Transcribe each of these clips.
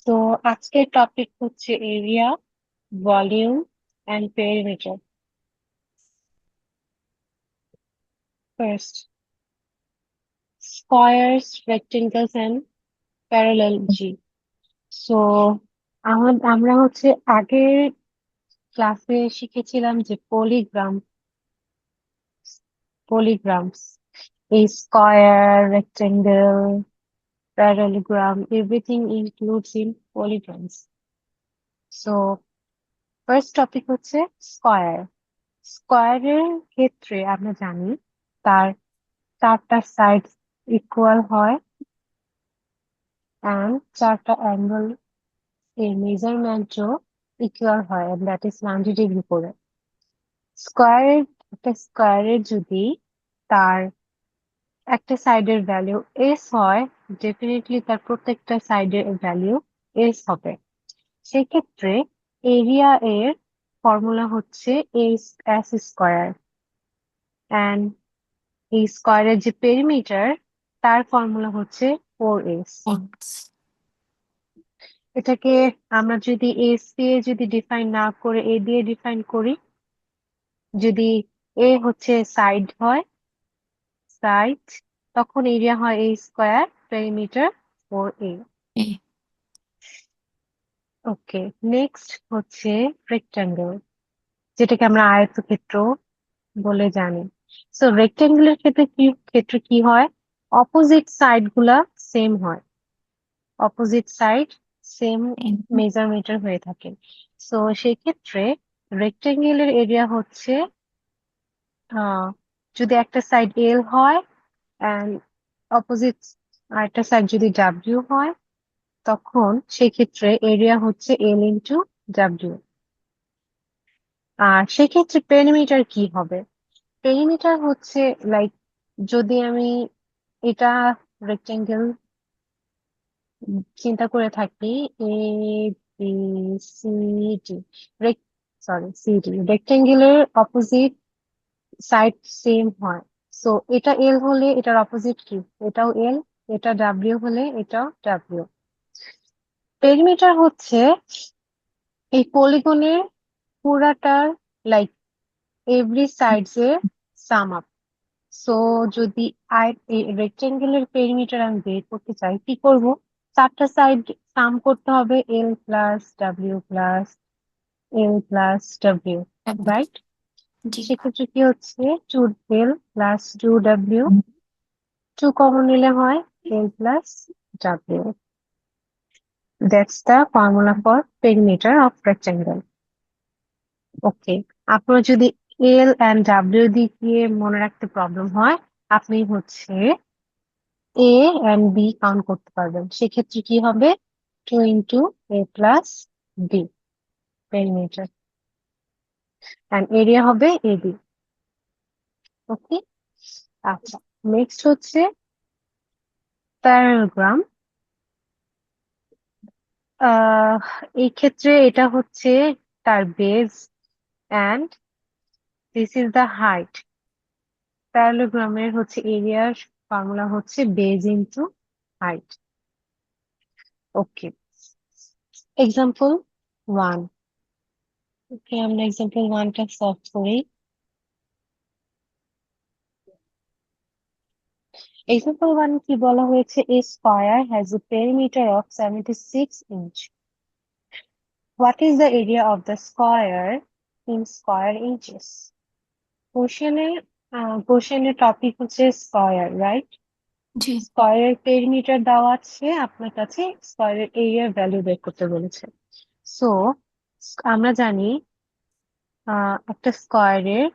তো আজকের টপিক হচ্ছে area, volume and perimeter. First, squares, rectangles and parallelograms. So আমরা হচ্ছে আগের ক্লাসে শিখেছিলাম যে পলিগ্রামস, এই square, rectangle, parallelogram, everything includes in polygrams. So first topic হচ্ছে স্কোয়ার। স্কোয়ারের ক্ষেত্রে আমরা জানি তার চারটা সাইড ইকুয়াল হয় অ্যান্ড চারটা অ্যাঙ্গেল এর মেজারমেন্টও ইকুয়াল হয়, and that is 90 ডিগ্রি করে। স্কোয়ারের একটা স্কোয়ারের যদি তার একটা সাইডের ভ্যালু এস হয়, ডেফিনেটলি তার প্রত্যেকটা সাইডের ভ্যালু এস হবে। সেক্ষেত্রে এরিয়া এর ফর্মুলা হচ্ছে এস স্কোয়ার, অ্যান্ড এই স্কোয়ারের যে পেরিমিটার তার ফর্মুলা হচ্ছে 4s। এটাকে আমরা যদি এস দিয়ে যদি ডিফাইন না করে এ দিয়ে ডিফাইন করি, যদি এ হচ্ছে সাইড হয়, সাইড, তখন এরিয়া হয় এ স্কোয়ার, পেরিমিটার 4a। ওকে, নেক্সট হচ্ছে রেক্টাঙ্গেল, যেটাকে আমরা আয়তক্ষেত্র বলে জানি। সো রেক্টাঙ্গুলার ক্ষেত্রে কি হয়, অপোজিট সাইড গুলা সেম হয়, অপোজিট সাইড সেম মেজারমিটার হয়ে থাকে। সো সেক্ষেত্রে রেক্টাঙ্গেলের এরিয়া হচ্ছে যদি একটা সাইড এল হয় অ্যান্ড অপোজিট আরেকটা সাইড যদি ডাব্লিউ হয়, তখন সেক্ষেত্রে এরিয়া হচ্ছে এল ইন্টু ডাব্লিউ। আর সেক্ষেত্রে পেরিমিটার কি হবে? পেরিমিটার হচ্ছে লাইক, যদি আমি এটা রেক্টাঙ্গেল চিন্তা করে থাকি, A B C D, C D, রেক্টাঙ্গেলের অপোজিট সাইড সেম হয়। সো এটা এল হলে এটার অপোজিট কি, এটাও এল। এটা ডাব্লিউ হলে এটাও ডাব্লিউ। পেরিমিটার হচ্ছে এই পলিগনের পুরাটার লাইক এভরি সাইডস এর সাম আপ। সো যদি এই রেক্টেঙ্গেলের পেরিমিটার আমি বের করতে চাই, কি করব? চারটা সাইড সাম করতে হবে, এল plus W plus L plus W, right? জি। সেক্ষেত্রে কি হচ্ছে, 2l প্লাস 2w, 2 কমন নিলে হয় L plus W. That's the formula for perimeter of rectangle. Okay, আপনার যদি এল অ্যান্ড ডাব্লিউ দিয়ে মনে রাখতে প্রবলেম হয়, আপনি হচ্ছে এ অ্যান্ড বি কাউন্ট করতে পারবেন। সেক্ষেত্রে কি হবে, 2 into A plus B perimeter, and area হবে এবি। ওকে, আচ্ছা, নেক্সট হচ্ছে প্যারালেলোগ্রাম। আহ এই ক্ষেত্রে এটা হচ্ছে তার base and this is the height. প্যারালেলোগ্রামের হচ্ছে এরিয়ার ফর্মুলা হচ্ছে base into height. Okay, example 1। Okay, আমরা এক্সাম্পল 1টা সলভ করি। এক্সাম্পল 1 কি বলা হয়েছে, a square has a perimeter of 76 inch. What is the area of the square in square inches? কোশ্চেনের কোশ্চেনের টপিক হচ্ছে স্কোয়ার, রাইট? জি। স্কোয়ারের পেরিমিটার দেওয়া আছে আপনার কাছে, স্কোয়ারের এরিয়ার ভ্যালু বের করতে বলেছে। সো আমরা জানি একটা স্কোয়ারের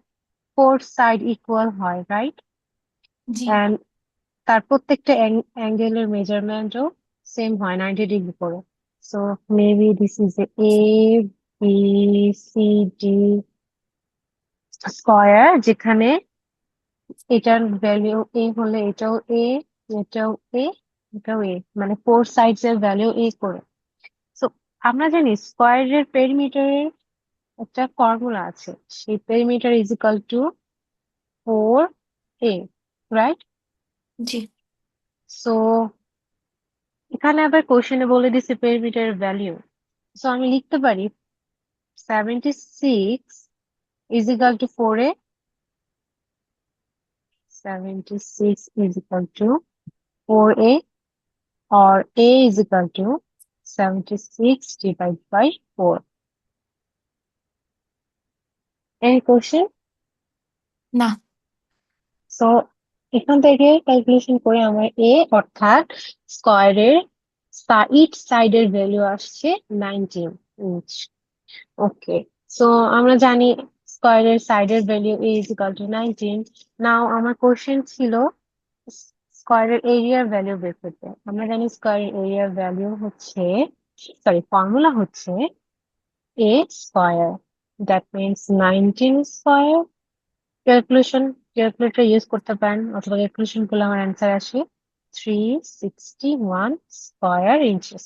4 সাইড ইকুয়াল হয়, রাইট? জি। অ্যান্ড তার প্রত্যেকটা অ্যাঙ্গেলের মেজারমেন্টও সেম হয়, 90 ডিগ্রি করে। So maybe this is A B C D square, যেখানে এটার ভ্যালু এ হলে এটাও এ, এটাও এ, এটাও এ, মানে 4 সাইডস এর ভ্যালু এ করে। সো আমরা জানি স্কোয়ারের পেরিমিটারের একটা ফর্মুলা আছে, সেই perimeter is equal two 4a, right? জি। সো এখানে আবার কোশ্চেনে বলে দিছে পেরিমিটার ভ্যালিউ, সো আমি লিখতে পারি 76 is equal to 4a, 76 is equal to 4a, or a is equal to 76 divided by 4. Any question? না। সো এখান থেকে ক্যালকুলেশন করে আমার এ অর্থাৎ স্কয়ারের ইচ সাইডের ভ্যালু আসছে 19 ইঞ্চ। ওকে, সো আমরা জানি স্কয়ারের সাইডের value A is equal two 19। নাও আমার কোশ্চেন ছিল স্কয়ারের এরিয়ার ভ্যালু বের করতে। আমরা জানি স্কয়ারের এরিয়ার ভ্যালু হচ্ছে, সরি, ফর্মুলা হচ্ছে A square, that means 19 square. Calculator use করতে পারেন, অথবা ক্যালকুলেশন করলে আমার অ্যান্সার আসে 361 স্কয়ার ইঞ্চেস।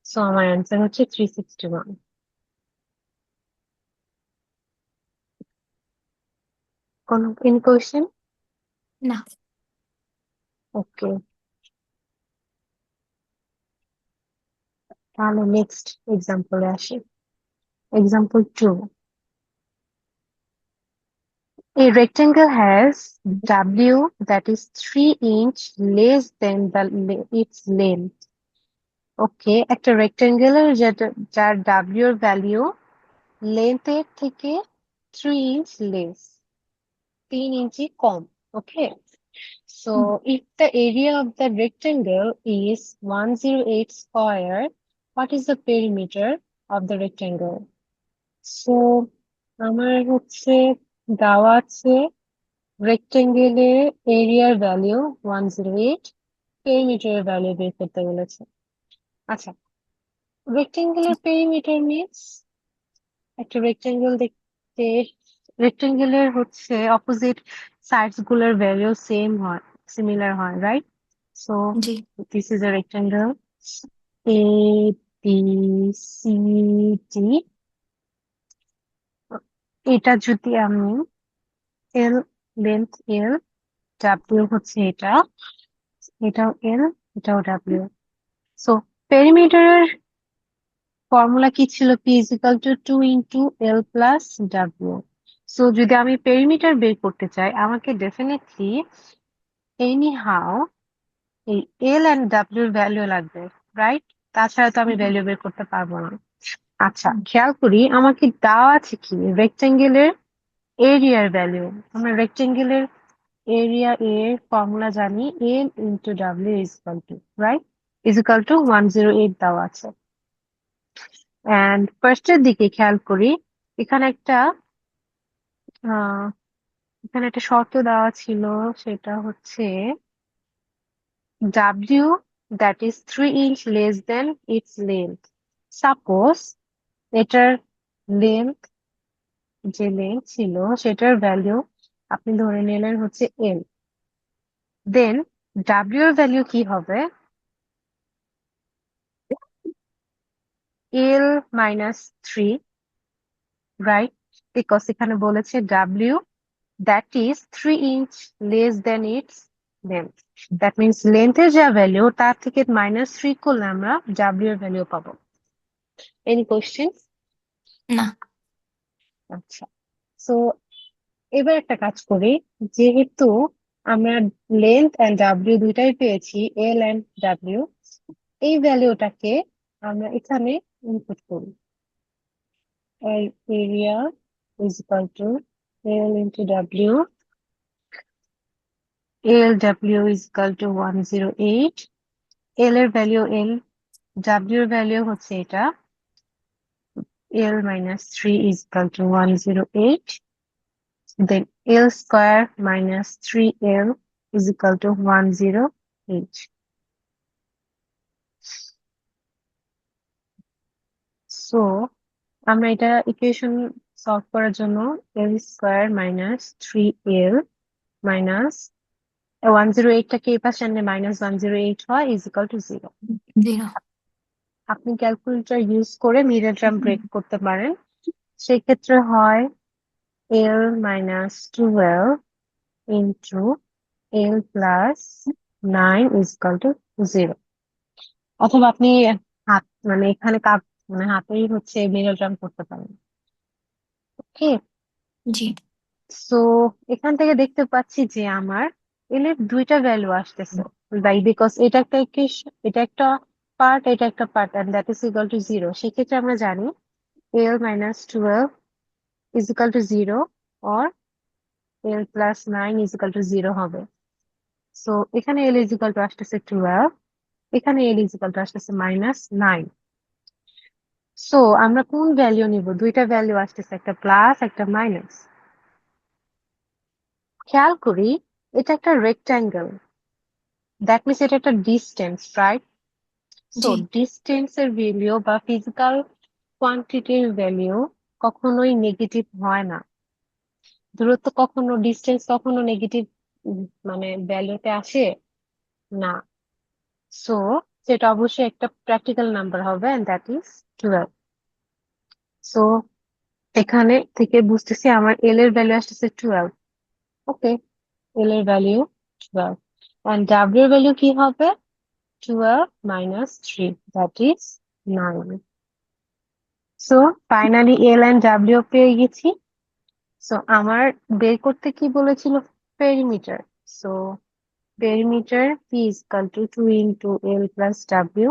সো আমার অ্যান্সার হচ্ছে 361। কোন কোয়েশ্চেন? না। ওকে, তাহলে নেক্সট এক্সাম্পলে আসি। Example 2, a rectangle has W that is 3 inch less than its length. ওকে, একটা রেক্টেঙ্গেলের যার W এর ভ্যালিউ লেন্থের থেকে 3 inch less, 3 inch com. Okay, so hmm, if the area of the rectangle is 108 square, what is the perimeter of the rectangle? So আমার হচ্ছে দেওয়া আছে রেক্টেঙ্গেলের এরিয়ার value 108, পেরিমিটারের value বের করতে বলেছে। আচ্ছা, রেক্টেঙ্গেলের পেরিমিটার মিনস একটা রেক্টেঙ্গেল দেখতে, রেক্টেঙ্গেলের হচ্ছে অপোজিট সাইডস গুলোর ভ্যালিউ সেম হয়, সিমিলার হয়, রাইট? সো জি। This is a rectangle A B C D. এটা যদি আমি এল, লেন্থ এল, ডাব্লিউ হচ্ছে এটা, এটাও এল, এটাও ডাব্লিউ। সো পেরিমিটারের ফর্মুলা কি ছিল? P is equal to 2 into L plus W. So যদি আমি পেরিমিটার বের করতে চাই, আমাকে ডেফিনেটলি এনি হাউ এই এল এন্ড ডাব্লিউ এর ভ্যালু লাগবে, রাইট? তাছাড়া তো আমি হুম, ভ্যালু বের করতে পারবো না। আচ্ছা, হুম, খেয়াল করি আমাকে দেওয়া আছে কি রেক্টেঙ্গেলের এরিয়ার ভ্যালু। আমরা রেক্টেঙ্গেলের এরিয়া এর ফর্মুলা জানি, L into W is equal to, right, is equal to 108 দেওয়া আছে। এন্ড ফার্স্টের দিকে খেয়াল করি, এখানে একটা আহ এখানে একটা শর্ত দেওয়া ছিল, সেটা হচ্ছে W that is 3 inch less than it's length. Suppose এটার লেন্থ, যে লেন্থ ছিল সেটার ভ্যালু আপনি ধরে নিলেন হচ্ছে এল, দেন ডাব্লিউ এর ভ্যালু কি হবে? এল মাইনাস 3, রাইট? বিকজ এখানে বলেছে W that is 3 inch less than its length. That means লেন্থের যা ভ্যালু তার থেকে -3 করলে আমরা ডাব্লিউ এর ভ্যালু পাবো। Any question? না। আচ্ছা, সো এবার একটা কাজ করি, যেহেতু আমরা লেন্থ এন্ড ডাব্লিউ দুইটাই পেয়েছি, এল এন্ড ডাব্লিউ, এই ভ্যালুটাকে আমরা এখানে ইনপুট করি। Area is equal to L into W, L W is equal to 108, L এর ভ্যালু এল, ডাব্লিউ এর ভ্যালু হচ্ছে এটা, L minus 3 is equal to 108, then L square minus 3l is equal to 108। So আমরা এটা equation solve করার জন্য L square minus 3l minus 108টাকে এই পাশে আনলে -108 হয়, ইজ ইকুয়াল টু 0। 0। আপনি ক্যালকুলেটর ইউজ করে মিডল টার্ম ব্রেক করতে পারেন, সেক্ষেত্রে হয় এল minus 12 into L plus 9 is equal to 0. অথবা আপনি হাত মানে এখানে কাপ মানে হাতেই হচ্ছে মিডল করতে পারেন। ওকে, জি সো এখান থেকে দেখতে পাচ্ছি যে আমার এল এর দুইটা ভ্যালু আসতেছে, বিকজ এটা একটা পার্ট, এটা একটা part, and that is equal to 0। সেক্ষেত্রে আমরা জানি L minus 12 is equal to 0, or L plus 9 is equal to 0 হবে। সো এখানে এল ইজ ইকুয়াল টু আসতেছে 12, এখানে এল ইজ ইকুয়াল টু আসতেছে -9। সো আমরা কোন ভ্যালু নিব? দুইটা ভ্যালু আসতেছে, একটা প্লাস একটা মাইনাস। খেয়াল করি, এটা একটা রেক্ট্যাঙ্গেল, দ্যাট মিনস এটা একটা ডিস্টেন্স, রাইট? সো জি ডিস্টেন্সের ভ্যালু বা ফিজিক্যাল কোয়ান্টিটির ভ্যালু কখনোই নেগেটিভ হয় না। দূরত্ব কখনো, ডিস্টেন্স কখনো নেগেটিভ মানে ভ্যালুতে আসে না। সো সেটা অবশ্যই একটা প্র্যাকটিক্যাল নাম্বার হবে, এন্ড দ্যাট ইজ 12। সো এখানে থেকে বুঝতেছি আমার এল এর ভ্যালু আসতেছে 12। ওকে, এল এর ভ্যালু 12, এন্ড ডাব্লিউ এর ভ্যালু কি হবে? 12 minus 3, that is 9. So finally L and W পেয়ে গেছি। সো আমার বের করতে কি বলেছিল? Perimeter. So perimeter P is equal to 2 into L plus W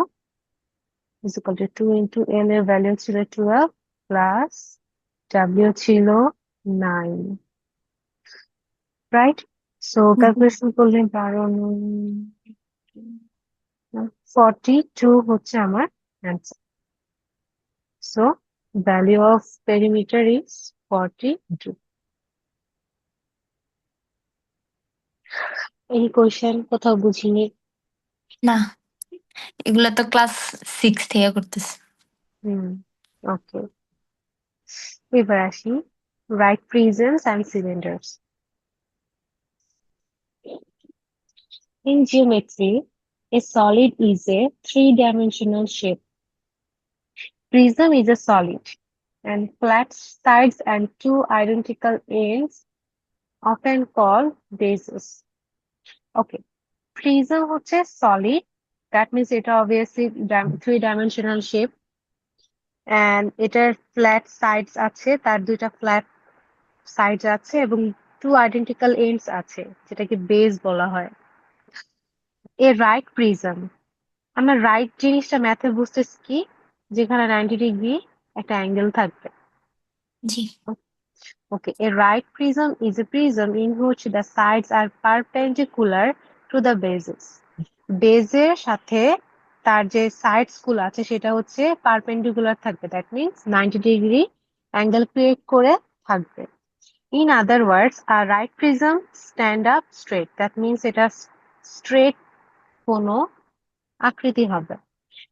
is equal to 2 into L এর ভ্যালু ছিল 12 প্লাস ডাব্লিউ ছিল 9, রাইট? সো ক্যালকুলেশন করলে 42 হচ্ছে আমার answer. So value of perimeter is 42। এই কোয়েশ্চেন কোথাও বুঝিনি। না, এগুলা তো ক্লাস 6 থেকে করতেছে। হুম, ওকে, এবার আসি right prisms and cylinders. In geometry, a solid is a three-dimensional shape. Prism is a solid, and flat sides and two identical ends, often called bases. Okay, prism হচ্ছে solid, that means এটা obviously three-dimensional shape, and এটার flat sides আছে, তার দুইটা flat sides আছে এবং two identical ends আছে, যেটাকে বেস বলা হয়। এ রাইট প্রিজম, আমরা রাইট জিনিসটা ম্যাথে বুঝতেছি কি, যেখানে 90 ডিগ্রি একটা অ্যাঙ্গেল থাকবে। জি Okay, a right prism is a prism in which the sides are perpendicular to the bases. বেজের সাথে তার যে সাইডস গুলো আছে সেটা হচ্ছে পারপেন্ডিকুলার থাকবে, that means 90 degree angle create করে থাকবে। In other words, a right prism stand up straight, that means এটা স্ট্রেট কোনো আকৃতি হবে।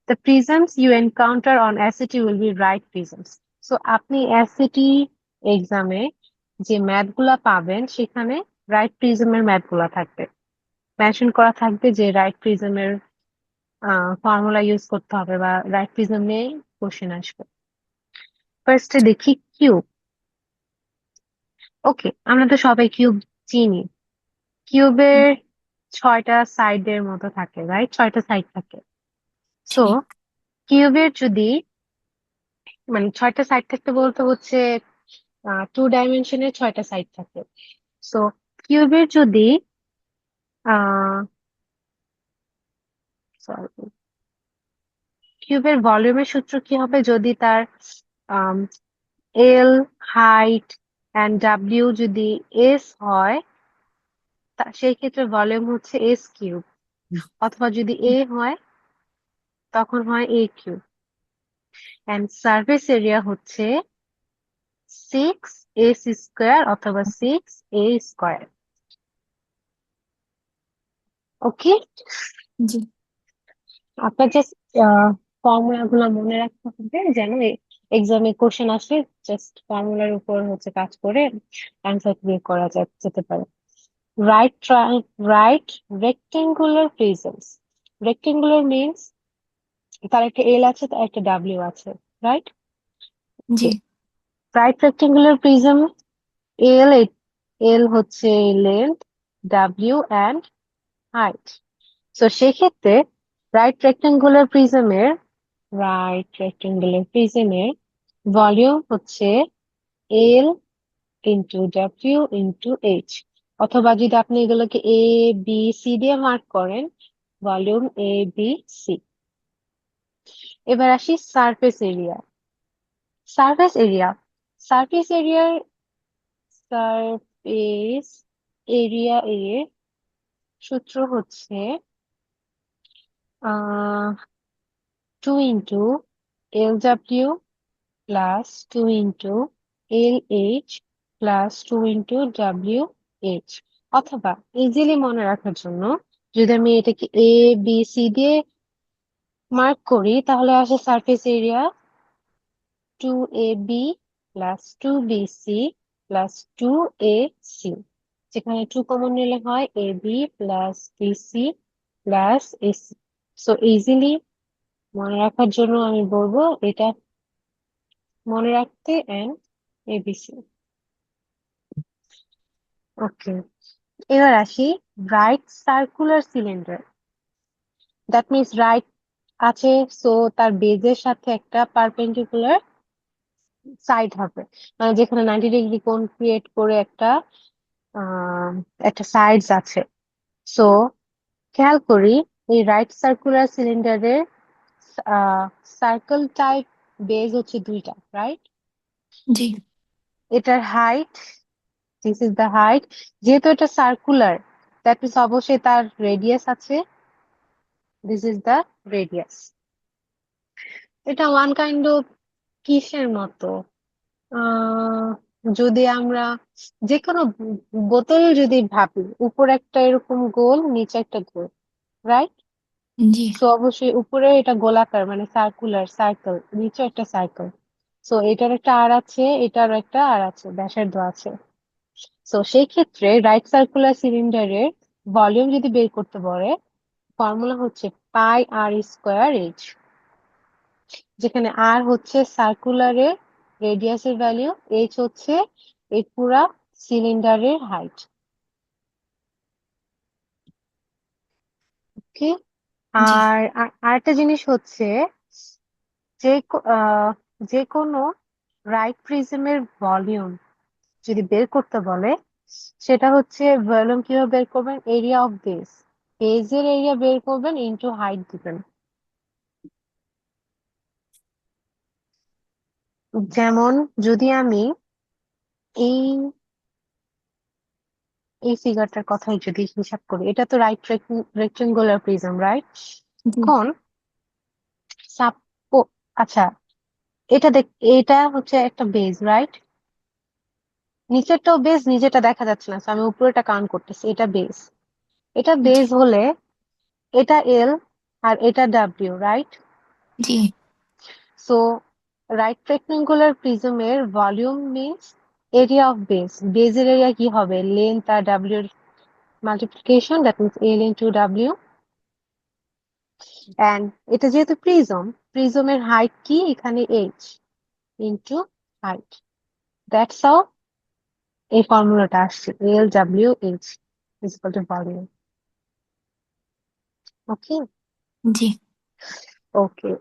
The prisms you encounter on SAT will be right prisms. So আপনি SAT এক্সামে যে ম্যাথ গুলা পাবেন সেখানে রাইট প্রিজমের ম্যাথ গুলা থাকবে, মেনশন করা থাকবে যে রাইট প্রিজমের ফর্মুলা ইউজ করতে হবে বা রাইট প্রিজম নিয়ে কোশ্চেন আসবে। ফার্স্টে দেখি কিউব। ওকে, আমরা তো সবাই কিউব চিনি। কিউবের 6টা সাইডের মতো থাকে, রাইট? 6টা সাইড থাকে। সো জি কিউবের যদি মানে 6টা সাইড থাকতে বলতে হচ্ছে 2 ডাইমেনশনের 6টা সাইড থাকে। সো কিউবের যদি সরি, কিউবের ভলিউমের সূত্র কি হবে? যদি তার এল, হাইট এন্ড ডাব্লিউ যদি এস হয়, সেই ক্ষেত্রে ভলিউম হচ্ছে এস কিউব, অথবা যদি এ হয় তখন হয় এ কিউব, এন্ড সারফেস এরিয়া হচ্ছে 6 এস স্কোয়ার অথবা 6 a স্কোয়ার। ওকে, জি আপনার জাস্ট ফর্মুলা গুলো মনে রাখতে হবে, যেন এক্সামে কোশ্চেন আসলে জাস্ট ফর্মুলার উপর হচ্ছে কাজ করে অ্যান্সার বের করা যেতে পারে। Right right rectangular prisms. Rectangular means তার একটা এল আছে, তার একটা ডাব্লিউ আছে, রাইট? জি right rectangular prism, L L হচ্ছে লেন্থ, ডাব্লিউ অ্যান্ড হাইট। তো সেক্ষেত্রে রাইট রেক্টেঙ্গুলার প্রিজমের ভলিউম হচ্ছে এল ইন্টু ডাব্লিউ ইন্টু এইচ, অথবা যদি আপনি এগুলোকে এ বি সি দিয়ে মার্ক করেন, ভলিউম এ বি সি। এবার আসি surface area. Surface area surface এরিয়ার সারফেস এরিয়া এর সূত্র হচ্ছে আহ 2 into L W plus 2 into L H plus 2 into W H. অথবা ইজিলি মনে রাখার জন্য যদি আমি এটাকে এ বি সি দিয়ে মার্ক করি, তাহলে আসে surface area 2ab plus 2bc plus 2ac, যেখানে 2 কমন নিলে হয় ab plus bc plus ac। So easily মনে রাখার জন্য আমি বলবো এটা মনে রাখতে এন abc। ওকে, এবার আসি right circular cylinder. That means right আছে, সো তার বেজের সাথে একটা পারপেন্ডিকুলার সাইড হবে, মানে যেখানে 90 ডিগ্রি কোণ ক্রিয়েট করে আহ একটা সাইডস আছে। সো খেয়াল করি, এই রাইট সার্কুলার সিলিন্ডারের সার্কেল টাইপ বেজ হচ্ছে দুইটা, রাইট? জি এটার height, this is the height. যেহেতু এটা সার্কুলার, দ্যাট মিনস অবশ্যই তার রেডিয়াস আছে, দিস ইজ দ্য রেডিয়াস। এটা ওয়ান কাইন্ড অফ কিসের মতো, আহ যদি আমরা যে কোনো বোতল যদি ভাবি, উপর একটা এরকম গোল, নিচে একটা গোল, রাইট? জি সো অবশ্যই উপরে এটা গোলাকার, মানে সার্কুলার সার্কেল, নিচে একটা সার্কেল। সো এটার একটা আর আছে, এটারও একটা আর আছে, ব্যাসার্ধ আছে। সো সেই ক্ষেত্রে রাইট সার্কুলার সিলিন্ডারের ভলিউম যদি বের করতে বলে, ফর্মুলা হচ্ছে পাই আর স্কোয়ার এইচ, যেখানে আর হচ্ছে সার্কুলারের রেডিয়াসের ভ্যালু, এইচ হচ্ছে এই পুরা সিলিন্ডারের হাইট। ওকে। জি আরেকটা জিনিস হচ্ছে যে যে কোনো রাইট প্রিজমের ভলিউম যদি বের করতে বলে, সেটা হচ্ছে ভলিউম কিভাবে বের করবেন, এরিয়া অফ বেস, বেজের এরিয়া বের করবেন ইনটু হাইট দিবেন। যেমন যদি আমি এই এই ফিগারটার কথাই যদি হিসাব করি, এটা তো রাইট রেক্টেঙ্গুলার প্রিজম, রাইট? জি এখন সাপো আচ্ছা, এটা দেখ, এটা হচ্ছে একটা বেজ, রাইট? নিচেরটাও বেজ, নিচেরটা দেখা যাচ্ছে না, so আমি উপরেটা কাউন্ট করতেছি, এটা বেজ। এটা জি বেজ হলে এটা এল আর এটা ডাব্লিউ, রাইট? জি সো রাইট রেক্টেঙ্গুলার প্রিজমের volume means area of base. বেজের এরিয়া কি হবে, লেন্থ আর ডাব্লিউ এর multiplication, that means L into W. And এটা যেহেতু প্রিজমের হাইট কি, এখানে H into height. That's how এই ফর্মুলাটা আসছে, L W H is equal to volume. Okay. জি ওকে,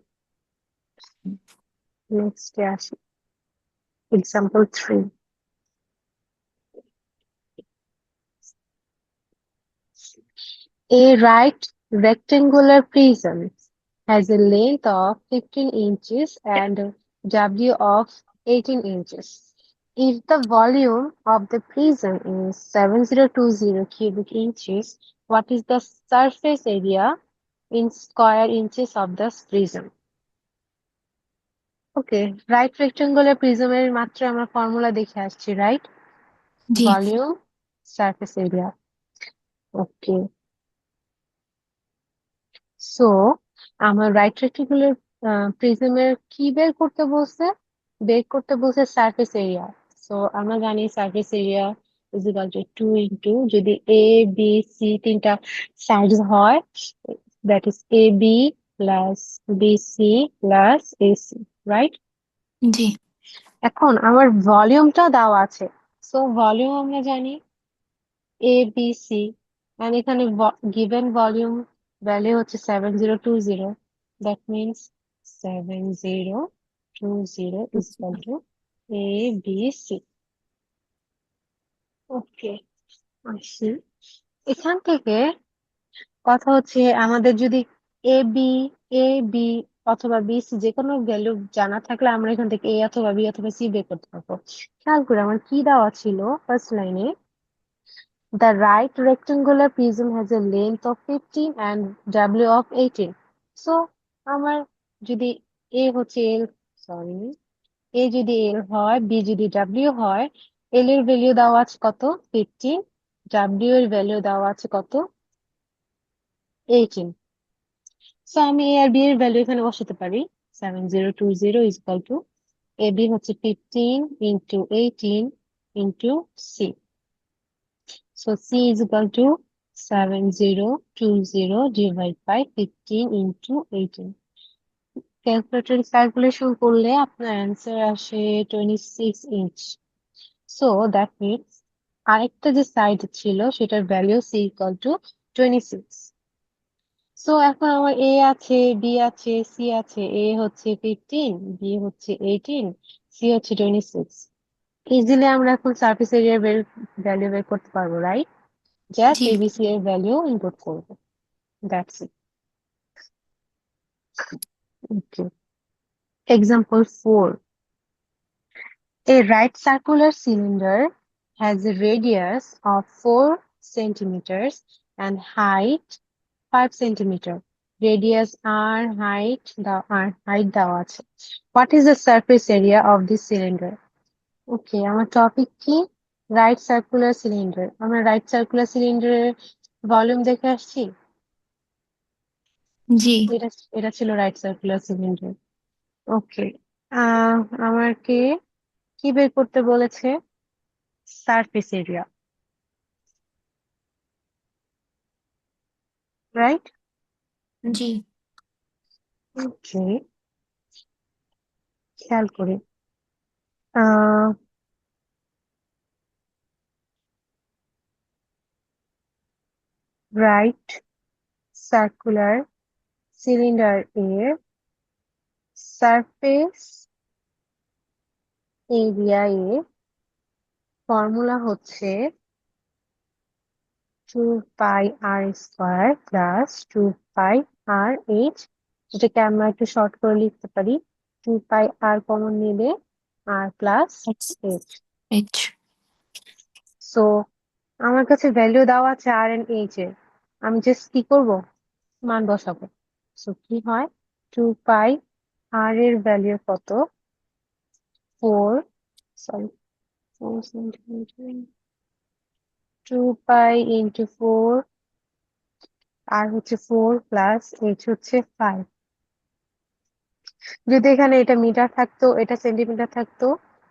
নেক্সট আসি, example 3। A right rectangular prism has a length of 15 inches and W of 18 inches. If the volume of the prism is 7020 cubic inches, what is the surface area in square inches of the prism? Okay, right rectangular প্রিজমের মাত্র আমরা formula দেখে আসছি, right? জি volume, surface area. Okay, so আমার right rectangular প্রিজমের কি বের করতে বলছে সারফেস এরিয়া। সো আমরা জানি surface area is equal to 2 into, যদি এ বি সি তিনটা সাইডস হয়, that is A B plus B C plus AC, right? জি এখন আমার ভলিউমটা দেওয়া আছে, সো ভলিউম আমরা জানি এ বি সি, এন্ড এখানে গিভেন ভলিউম ভ্যালু হচ্ছে 7020, that means 7020 is equal to A B C. Okay, আসি এখান থেকে। কথা হচ্ছে আমাদের যদি এ বি এ বি অথবা বি সি যে কোনো ভ্যালু জানা থাকলে আমরা এখান থেকে এ অথবা বি অথবা সি বের করতে পারবো। খেয়াল করে আমার কি দেওয়া ছিল ফার্স্ট লাইনে, the right rectangular prism has a length of 15 and W of 18. So আমার যদি এ হচ্ছে এল, সরি, এ যদি এল হয়, বি যদি ডাব্লিউ হয়, এল এর ভ্যালু দেওয়া আছে কত 15, ডাব্লিউ এর ভ্যালু দেওয়া আছে কত 18। সো আমি এ আর বি এর ভ্যালু এখানে বসাতে পারি। 7020 is equal to A B হচ্ছে 15 into 18 into C. So C is equal to 7020 divide by 15 into 18। Calculator calculation করলে আপনার অ্যান্সার আসে 26 ইঞ্চ। সো দ্যাট মিনস আরেকটা যে সাইড ছিল সেটার value C equal to 26। So এখন আমার এ আছে, বি আছে, সি আছে। এ হচ্ছে 15, বি হচ্ছে 18, সি হচ্ছে 26। ইজিলি আমরা এখন সারফেস এরিয়ার ভ্যালু বের করতে পারবো, রাইট? জাস্ট জি এবিসি এর ভ্যালু ইনপুট করবো, that's it. Okay, example 4। A right circular cylinder has a radius of 4 centimeters and height 5 centimeter. Radius r, height দেওয়া আছে। What is the surface area of this cylinder? ওকে, আমার topic কি? Right circular cylinder. আমরা right circular সিলিন্ডারের volume দেখে আসছি। জি এটা এটা ছিল রাইট সার্কুলার সিলিন্ডার। ওকে, আমাকে কি বের করতে বলেছে? Surface area, right? জি ওকে, খেয়াল করি। আহ রাইট সার্কুলার সিলিন্ডার এর সারফেস এরিয়া এর ফর্মুলা হচ্ছে 2πr² প্লাস 2πrh, যেটাকে আমরা একটু শর্ট করে লিখতে পারি 2πr কমন নিলে r plus h। H so আমার কাছে ভ্যালু দেওয়া আছে আর এন্ড এইচ এর, আমি জাস্ট কি করব, মান বসাবো। সো কি হয়, 2π r এর ভ্যালু কত 4, সরি 4 সেন্টিমিটার, 2π ইন্টু 4, আর হচ্ছে 4 প্লাস h হচ্ছে 5। যদি এখানে এটা মিটার থাকতো, এটা সেন্টিমিটার থাকতো,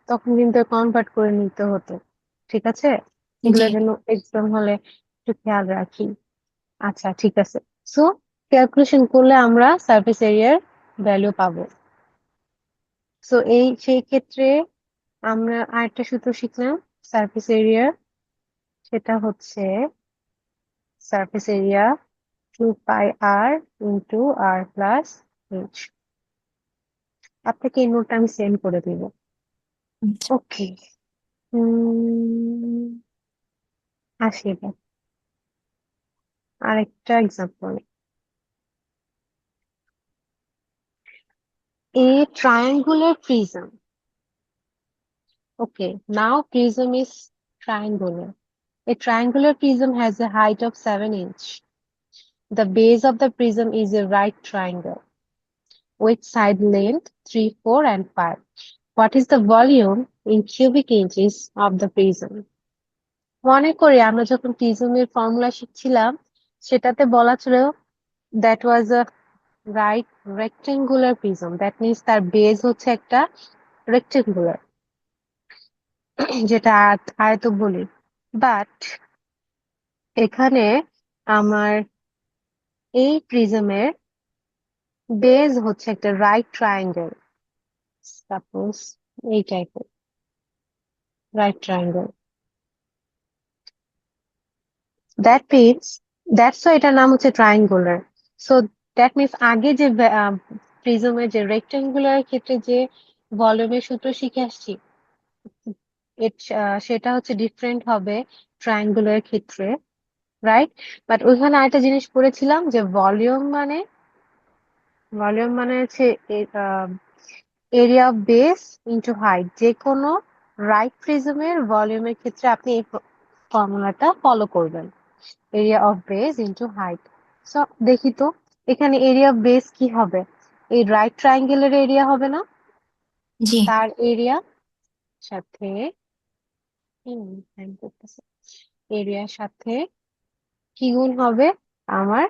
তখন কিন্তু কনভার্ট করে নিতে হতো। ঠিক আছে, জি এগুলোর জন্য এক্সাম হলে একটু খেয়াল রাখি। আচ্ছা, ঠিক আছে। সো ক্যালকুলেশন করলে আমরা সারফেস এরিয়ার ভ্যালু পাবো। সো সেই ক্ষেত্রে আমরা আরেকটা সূত্র শিখলাম সারফেস এরিয়ার, সেটা হচ্ছে surface area 2πr into r plus h। আপনাকে এই নোটটা আমি সেন্ড করে দিব। আচ্ছা। ওকে, আসি এবার আরেকটা example. A triangular prism. Okay, now prism is triangular. A triangular prism has a height of 7 inch. The base of the prism is a right triangle with side length 3, 4 and 5. What is the volume in cubic inches of the prism? মনে করি আমরা যখন প্রিজমের formula শিখছিলাম সেটাতে বলা ছিল that was a right rectangular prism, that means তার base হচ্ছে একটা রেক্টেঙ্গুলার, যেটা আয়ত বলি। বাট এখানে আমার এই প্রিজমের বেজ হচ্ছে একটা রাইট ট্রায়াঙ্গেল, সাপোজ এই টাইপের right triangle. That means that's এটার নাম হচ্ছে ট্রায়াঙ্গুলার। সো দ্যাট মিনস আগে যে প্রিজমের যে রেক্টেঙ্গুলার ক্ষেত্রে যে ভলিউমের সূত্র শিখে আসছি, সেটা হচ্ছে ডিফারেন্ট হবে ট্রায়াঙ্গুলার ক্ষেত্রে, রাইট? বাট ওইখানে আরেকটা জিনিস পড়েছিলাম যে ভলিউম মানে হচ্ছে area of base into height. যে কোনো রাইট প্রিজমের ভলিউমের ক্ষেত্রে আপনি এই ফর্মুলাটা ফলো করবেন, area of base into height. So দেখি তো এখানে এরিয়া অফ বেস কি হবে, এই রাইট ট্রায়াঙ্গেলের এরিয়া হবে না, জি তার এরিয়া সাথে এরিয়ার সাথে কি গুণ হবে, আমার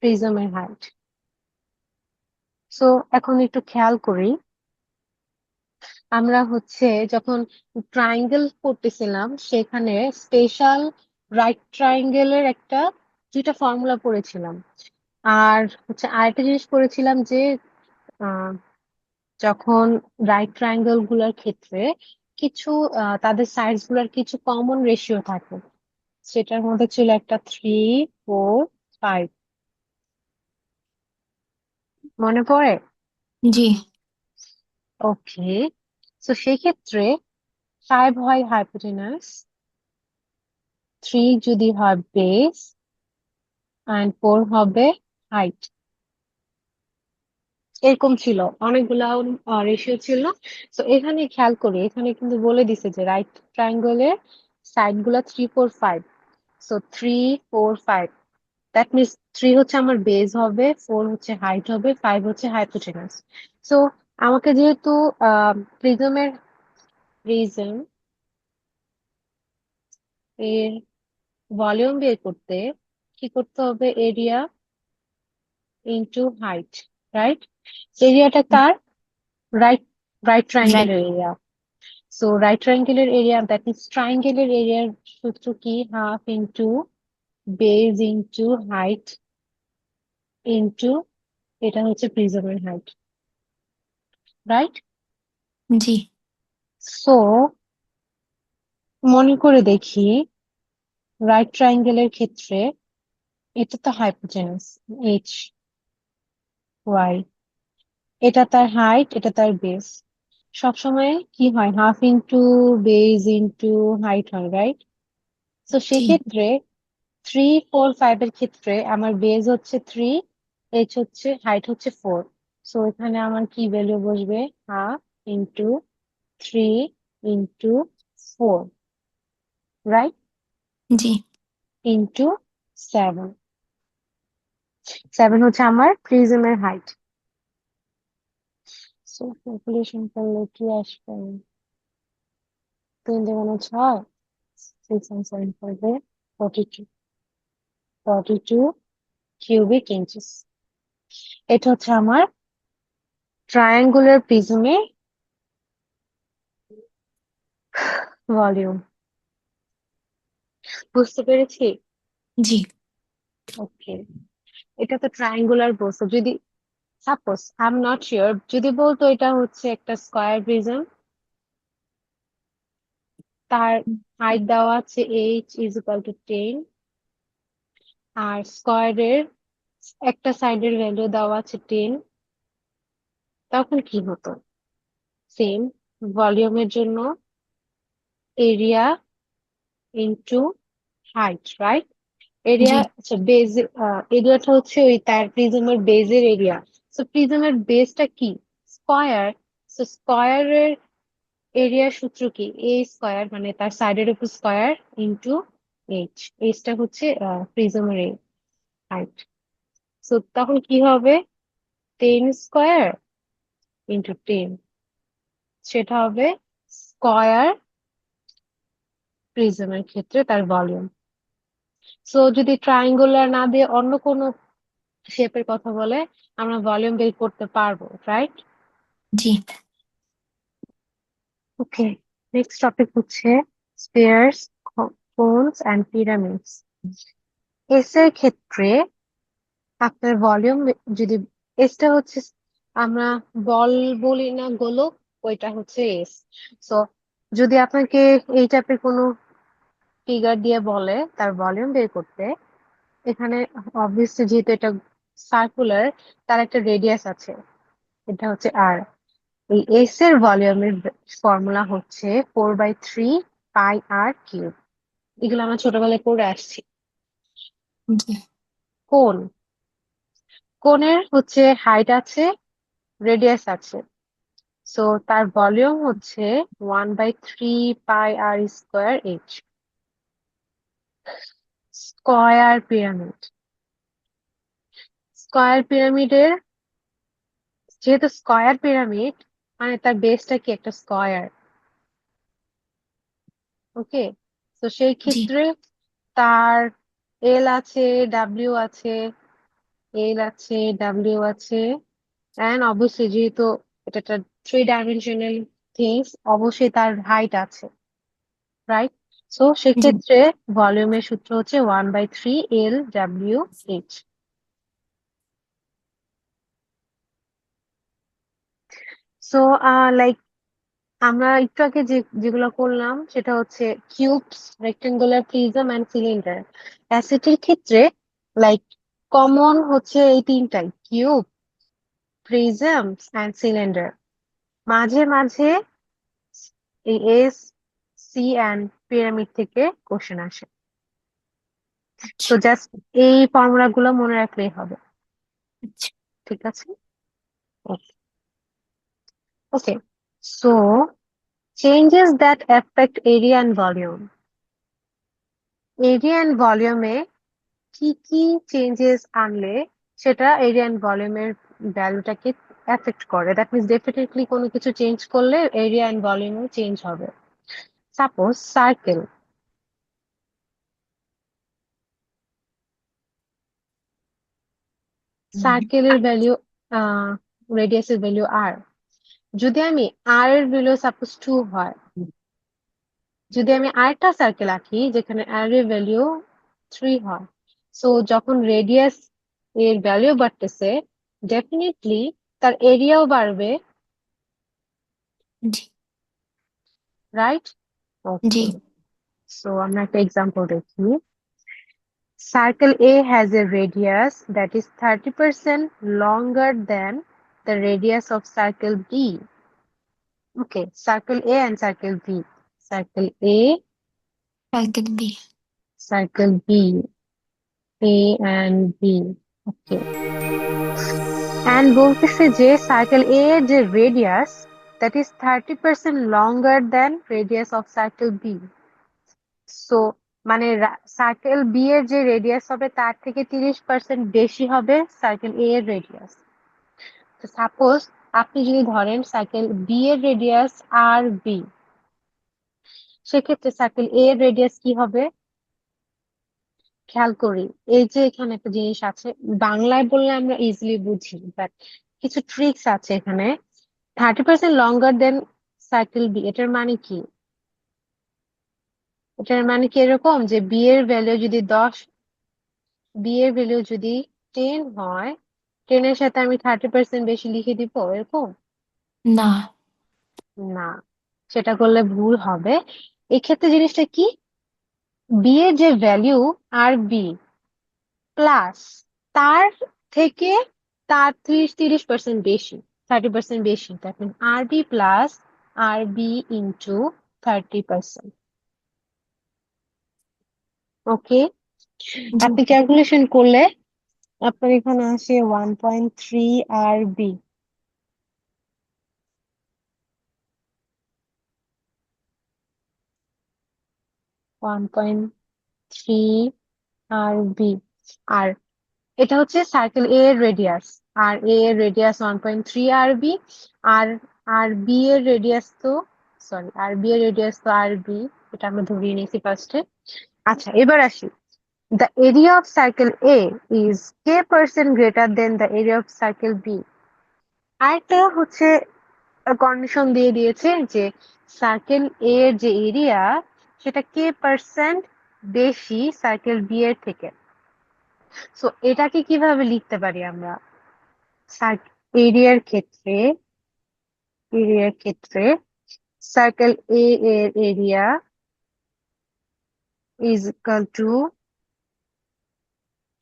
প্রিজমের হাইট। সো এখন একটু খেয়াল করি, আমরা হচ্ছে যখন ট্রায়াঙ্গেল করতেছিলাম সেখানে স্পেশাল রাইট ট্রায়াঙ্গেলের দুইটা ফর্মুলা পড়েছিলাম। আর হচ্ছে আরেকটা জিনিস পড়েছিলাম যে আহ, যখন রাইট ট্রায়াঙ্গেল গুলোর ক্ষেত্রে কিছু তাদের সাইডস গুলোর কিছু কমন রেশিও থাকে, সেটার মধ্যে ছিল একটা 3, 4, 5, মনে পড়ে? জি ওকে, তো সেই ক্ষেত্রে 5 হয় হাইপোটেনাস, 3 যদি হয় বেস, অ্যান্ড 4 হবে হাইট। এরকম ছিল, অনেকগুলা রেশিও ছিল। তো এখানে খেয়াল করি, এখানে কিন্তু বলে দিছে যে রাইট ট্রায়াঙ্গেলের সাইড গুলা 3, 4, 5। সো 3, 4, 5, দ্যাট মিনস 3 হচ্ছে আমার বেস হবে, 4 হচ্ছে হাইট হবে, 5 হচ্ছে হাইপোটেনাস। সো আমাকে যেহেতু প্রিজমের প্রিজম এর ভলিউম বের করতে কি করতে হবে, এরিয়া ইনটু হাইট, রাইট? এরিয়াটা তার রাইট রাইট রাইট ট্রায়াঙ্গেলের এরিয়া। সো রাইট ট্রায়াঙ্গেলের এরিয়া, দ্যাট মিনস ট্রায়াঙ্গেলের এরিয়ার সূত্র কি, half into base into height into এটা হচ্ছে প্রিজমের হাইট, রাইট? জি সো মনে করে দেখি, রাইট ট্রায়াঙ্গেলের ক্ষেত্রে এটা তো হাইপোটেনাস, HY, এটা তার হাইট, এটা তার বেস। সবসময় কি হয়, half into base into height হয়, রাইট? তো জি সেক্ষেত্রে 3, 4, 5 এর ক্ষেত্রে আমার বেজ হচ্ছে 3, হাইট হচ্ছে 4। সো এখানে আমার কি ভ্যালু বসবে, হাফ ইনটু 3 ইনটু 4, রাইট? জি ইনটু 7। 7 হচ্ছে আমার প্রিজমের হাইট। সো ক্যালকুলেশন করলে কি আসবে, 3 × 6, 6 and 7 করবে 42, 42 কিউবিক ইঞ্চিস। এটা হচ্ছে আমার ট্রায়াঙ্গুলার প্রিজমের ভলিউম। বুঝতে পেরেছি? জি ওকে, এটা তো ট্রায়াঙ্গুলার বলছো, যদি suppose I am not sure, যদি বলতো এটা হচ্ছে একটা স্কয়ার প্রিজম, তার হাইট দেওয়া আছে h = 10, আর স্কয়ারের একটা সাইডের ভ্যালু দেওয়া আছে 10, তখন কি হতো, সেম ভলিউমের জন্য এরিয়া ইনটু হাইট, রাইট? জি এরিয়া, আচ্ছা বেজ, এরিয়াটা হচ্ছে ওই তার প্রিজমের বেজের এরিয়া। সো প্রিজমের বেসটা কি, স্কয়ার। সো স্কয়ারের এরিয়ার সূত্র কি, এ স্কয়ার, মানে তার সাইডের উপর স্কয়ার ইনটু এইচটা হচ্ছে প্রিজমের হাইট। সো তখন কি হবে, 10 স্কয়ার ইনটু 10, সেটা হবে স্কয়ার প্রিজমের ক্ষেত্রে তার ভলিউম। সো যদি ট্রায়াঙ্গুলার না দিয়ে অন্য কোনো শেপের কথা বলে, আমরা ভলিউম বের করতে পারবো, রাইট? জি ওকে, নেক্সট টপিক হচ্ছে স্ফিয়ারস, কোনস এন্ড পিরামিডস। এস এর ক্ষেত্রে আপনার ভলিউম, যদি এসটা হচ্ছে, আমরা বল বলি না গোলক, ওইটা হচ্ছে এস। সো যদি আপনাকে এই টাইপের কোনো ফিগার দিয়ে বলে তার ভলিউম বের করতে, এখানে অবভিয়াসলি যেহেতু এটা সার্কুলার, তার একটা রেডিয়াস আছে, এটা হচ্ছে আর। এই এস এর ভলিউমের ফর্মুলা হচ্ছে 4/3 πr কিউব। এগুলো আমরা ছোটবেলায় পড়ে আসছি। জি কোন কোণের হচ্ছে হাইট আছে, রেডিয়াস আছে, সো তার ভলিউম হচ্ছে 1/3 πr² স্কয়ার পিরামিড। স্কয়ার পিরামিডের, যেহেতু স্কয়ার পিরামিড মানে তার বেসটা কি একটা স্কয়ার, ওকে। তো সেই জি ক্ষেত্রে তার এল আছে, ডাব্লিউ আছে, এল আছে, ডাব্লিউ আছে, এন্ড অবশ্যই যেহেতু এটা একটা 3 ডাইমেনশনাল থিংস, অবশ্যই তার হাইট আছে, রাইট? সো জি সেক্ষেত্রে ভলিউমের সূত্র হচ্ছে 1/3 L W H। So like আমরা একটু আগে যেগুলো করলাম সেটা হচ্ছে cubes, rectangular, prism and cylinder. অ্যাসিটের ক্ষেত্রে লাইক কমন হচ্ছে এই তিনটাই, কিউব, প্রিজম এন্ড সিলিন্ডার। মাঝে মাঝে এই এস, সি এন্ড পিরামিড থেকে কোশ্চেন আসে। তো আচ্ছা জাস্ট এই ফর্মুলা গুলো মনে রাখলেই হবে, আচ্ছা ঠিক আছে? Okay, okay. So changes that effect area and volume. এরিয়া এন্ড ভলিউমে কি কি চেঞ্জেস আনলে সেটা এরিয়া এন্ড ভলিউমের ভ্যালুটাকে এফেক্ট করে, দ্যাট মিনস ডেফিনেটলি কোনো কিছু চেঞ্জ করলে এরিয়া এন্ড ভলিউমও চেঞ্জ হবে। সাপোজ সার্কেল, সার্কেলের ভ্যালু, রেডিয়াসের ভ্যালু আর। যদি আমি আর এর ভ্যালু সাপোজ 2 হয়, যদি আমি আরেকটা সার্কেল আঁকি যেখানে আর এর ভ্যালু 3 হয়, সো যখন রেডিয়াস এর ভ্যালু বাড়তেছে, ডেফিনেটলি তার এরিয়াও বাড়বে, জি রাইট? জি ওকে, সো আমরা একটা এক্সাম্পল দেখি। Circle A has a radius that is 30% longer than the radius of circle B. Okay, circle A and circle B. Circle A, circle B circle B, A and B. Okay. And বলতেছে যে circle A এর যে radius, that is 30% longer than radius of circle B. So মানে circle B এর যে radius হবে তার থেকে 30% বেশি হবে সার্কেল এ এর রেডিয়াস। তো সাপোজ আপনি যদি ধরেন সার্কেল বি এর রেডিয়াস আর বি, সেক্ষেত্রে সার্কেল এ এর রেডিয়াস কি হবে? খেয়াল করি, এই যে এখানে একটা জিনিস আছে, বাংলায় বললে আমরা ইজিলি বুঝি, বাট কিছু ট্রিক্স আছে এখানে। 30% লঙ্গার দেন সার্কেল বি, এটার মানে কি? এটার মানে কি এরকম যে বি এর ভ্যালু যদি 10, বি এর ভ্যালু যদি 10 হয়, 10 এর সাথে আমি 30% বেশি লিখে দিব এরকম? না না, সেটা করলে ভুল হবে। এক্ষেত্রে জিনিসটা কি, বি এর যে ভ্যালু আর বি প্লাস তার থেকে তার 30% বেশি, 30% বেশি, that mean R B plus R B into 30%। Okay, জি আপনি ক্যালকুলেশন করলে আপনার এখানে আসে 1.3 আর বি। 1.3 আর বি। আর এটা হচ্ছে সার্কেল এ এর রেডিয়াস, আর এ এর রেডিয়াস 1.3 আর বি। আর আর বি এর রেডিয়াস তো, সরি, আর বি এর রেডিয়াস তো আর বি, এটা আমরা ধরিয়ে নিয়েছি ফার্স্টে। আচ্ছা, এবার আসি, the area of circle A is k% greater than the area of circle B. আরেকটা হচ্ছে কন্ডিশন দিয়ে দিয়েছে যে সার্কেল এ এর যে এরিয়া সেটা k% বেশি সার্কেল বি এর থেকে। সো এটাকে কিভাবে লিখতে পারি আমরা? এরিয়ার ক্ষেত্রে, এরিয়ার ক্ষেত্রে সার্কেল এ এর এরিয়া ইজ ইকাল টু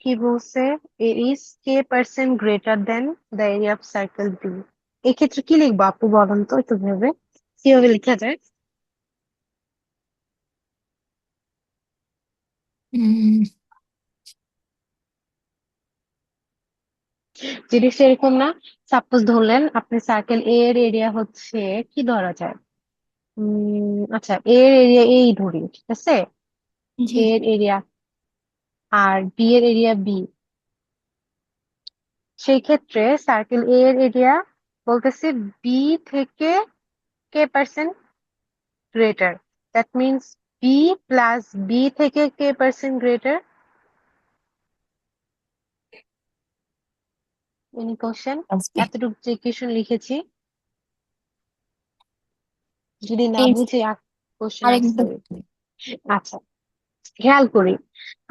কি বলছে? A is k% greater than the area of circle B. এক্ষেত্রে কি লিখবো আপু বলেন তো একটু ভেবে, কিভাবে লেখা যায়? উম, জিনিসটা এরকম না, সাপোজ ধরলেন আপনি সার্কেল এ এর এরিয়া হচ্ছে, কি ধরা যায়, আচ্ছা এ এর এরিয়া এই ধরি, ঠিক আছে, জি এ এর এরিয়া আর বি এর এরিয়া বি। সেই ক্ষেত্রে সার্কেল এ এর এরিয়া বলতেছে বি থেকে k% greater, that means B plus B থেকে k% গ্রেটার। Any question? আসবে। এতটুকু যে কোশ্চেন লিখেছি, যদি না এই বুঝে কোশ্চেন আস্ক আরেকবার। করি। আচ্ছা, খেয়াল করি,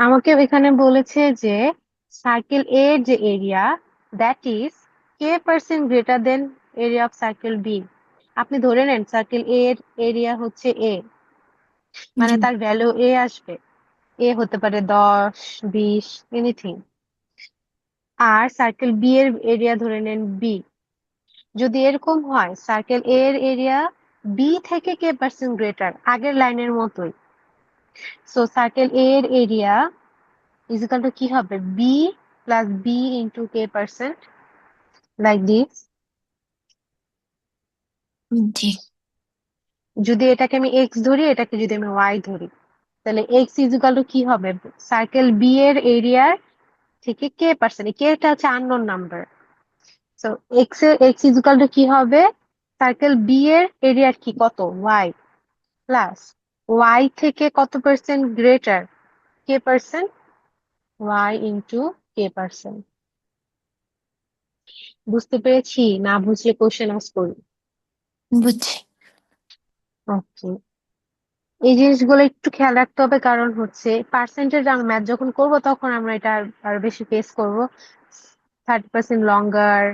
আমাকে এখানে বলেছে যে সার্কেল এ এর যে area that is k% greater than area of circle B. আপনি ধরে নেন সার্কেল এ এর এরিয়া হচ্ছে এ, মানে জি তার ভ্যালু এ আসবে, এ হতে পারে 10, 20, এনিথিং। আর সার্কেল বি এর এরিয়া ধরে নেন বি। যদি এরকম হয় সার্কেল এ এর এরিয়া বি থেকে k% গ্রেটার, আগের লাইনের মতোই, সো সার্কেল এ এর এরিয়া is equal to কি হবে, B plus B into k%, like this. জি যদি এটাকে আমি এক্স ধরি, এটাকে যদি আমি ওয়াই ধরি, তাহলে এক্স ইজ ইকুয়াল টু কি হবে, সার্কেল বি এর এরিয়ার থেকে k%, কে টা হচ্ছে unknown number, so x is equal to কি হবে, সার্কেল বি এর এরিয়ার কি কত, ওয়াই, প্লাস ওয়াই থেকে কত percent greater, k%, Y into k%। বুঝতে পেরেছি? না বুঝলে কোশ্চেন আস্ক করি। বুঝছি। ওকে, এই জিনিসগুলো একটু খেয়াল রাখতে হবে, কারণ হচ্ছে পার্সেন্টেজ ম্যাথ যখন করব তখন আমরা এটা আরো বেশি ফেস করব। 30% লঙ্গার,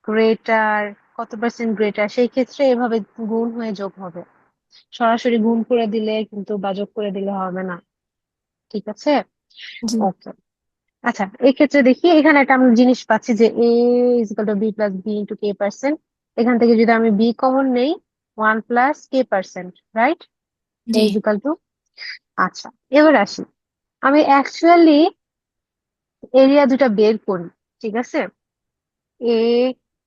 গ্রেটার, কত পার্সেন্ট গ্রেটার, সেই ক্ষেত্রে এভাবে গুণ হয়ে যোগ হবে, সরাসরি গুণ করে দিলে কিন্তু বা যোগ করে দিলে হবে না, ঠিক আছে? জি ওকে, আচ্ছা এই ক্ষেত্রে দেখি এখানে একটা আমরা জিনিস পাচ্ছি যে A is equal to B plus B into k%। এখান থেকে যদি আমি বি কমন নেই, 1 প্লাস k%, রাইট? এ জি ইজ ইকুয়াল টু, আচ্ছা এবার আসি, আমি অ্যাকচুয়ালি এরিয়া দুটা বের করি, ঠিক আছে? এ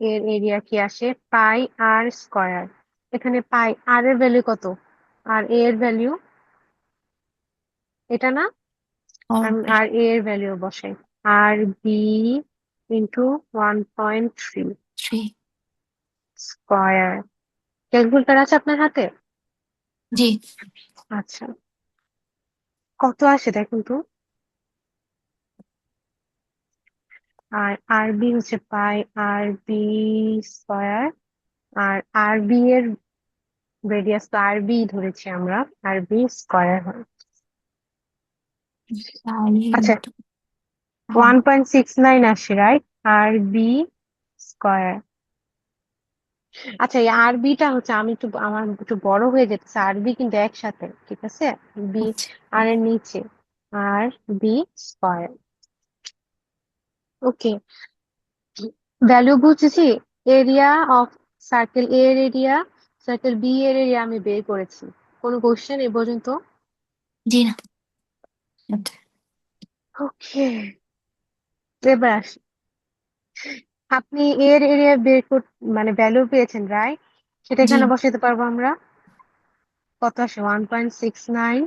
এর এরিয়া কি আসে, পাই আর স্কয়ার। এখানে পাই আর এর ভ্যালু কত, আর এ এর ভ্যালু এটা না, ফোর আমি বাই আর এ এর ভ্যালু বসাই, আর B into 1.3 three. Square. Calculator আছে আপনার হাতে? জি আচ্ছা, কত আসে দেখুন তো। আর আর বি হচ্ছে পাই আর বি স্কয়ার, আর আর বি এর রেডিয়াস তো আর বি ধরেছি আমরা, আর বি স্কয়ার হয়। তাই আচ্ছা, ইন্টু পাই। 1.69 আসে, রাইট? আর বি স্কয়ার। আচ্ছা এই আর বিটা হচ্ছে, আমি একটু আমার একটু বড় হয়ে যেতেছে, আর বি কিন্তু একসাথে, ঠিক আছে, বি আচ্ছা আর এর নিচে, আর বি স্কয়ার। ওকে, ভ্যালু বুঝেছি। এরিয়া অফ সার্কেল এ এর এরিয়া, সার্কেল বি এর এরিয়া আমি বের করেছি। কোনো কোশ্চেন এ পর্যন্ত? জি না। আচ্ছা ওকে, এবার আসি, আপনি এর এরিয়া বের মানে ভ্যালু পেয়েছেন, রাইট? সেটা জি এখানে বসাতে পারবো আমরা, কত আসে, 1.69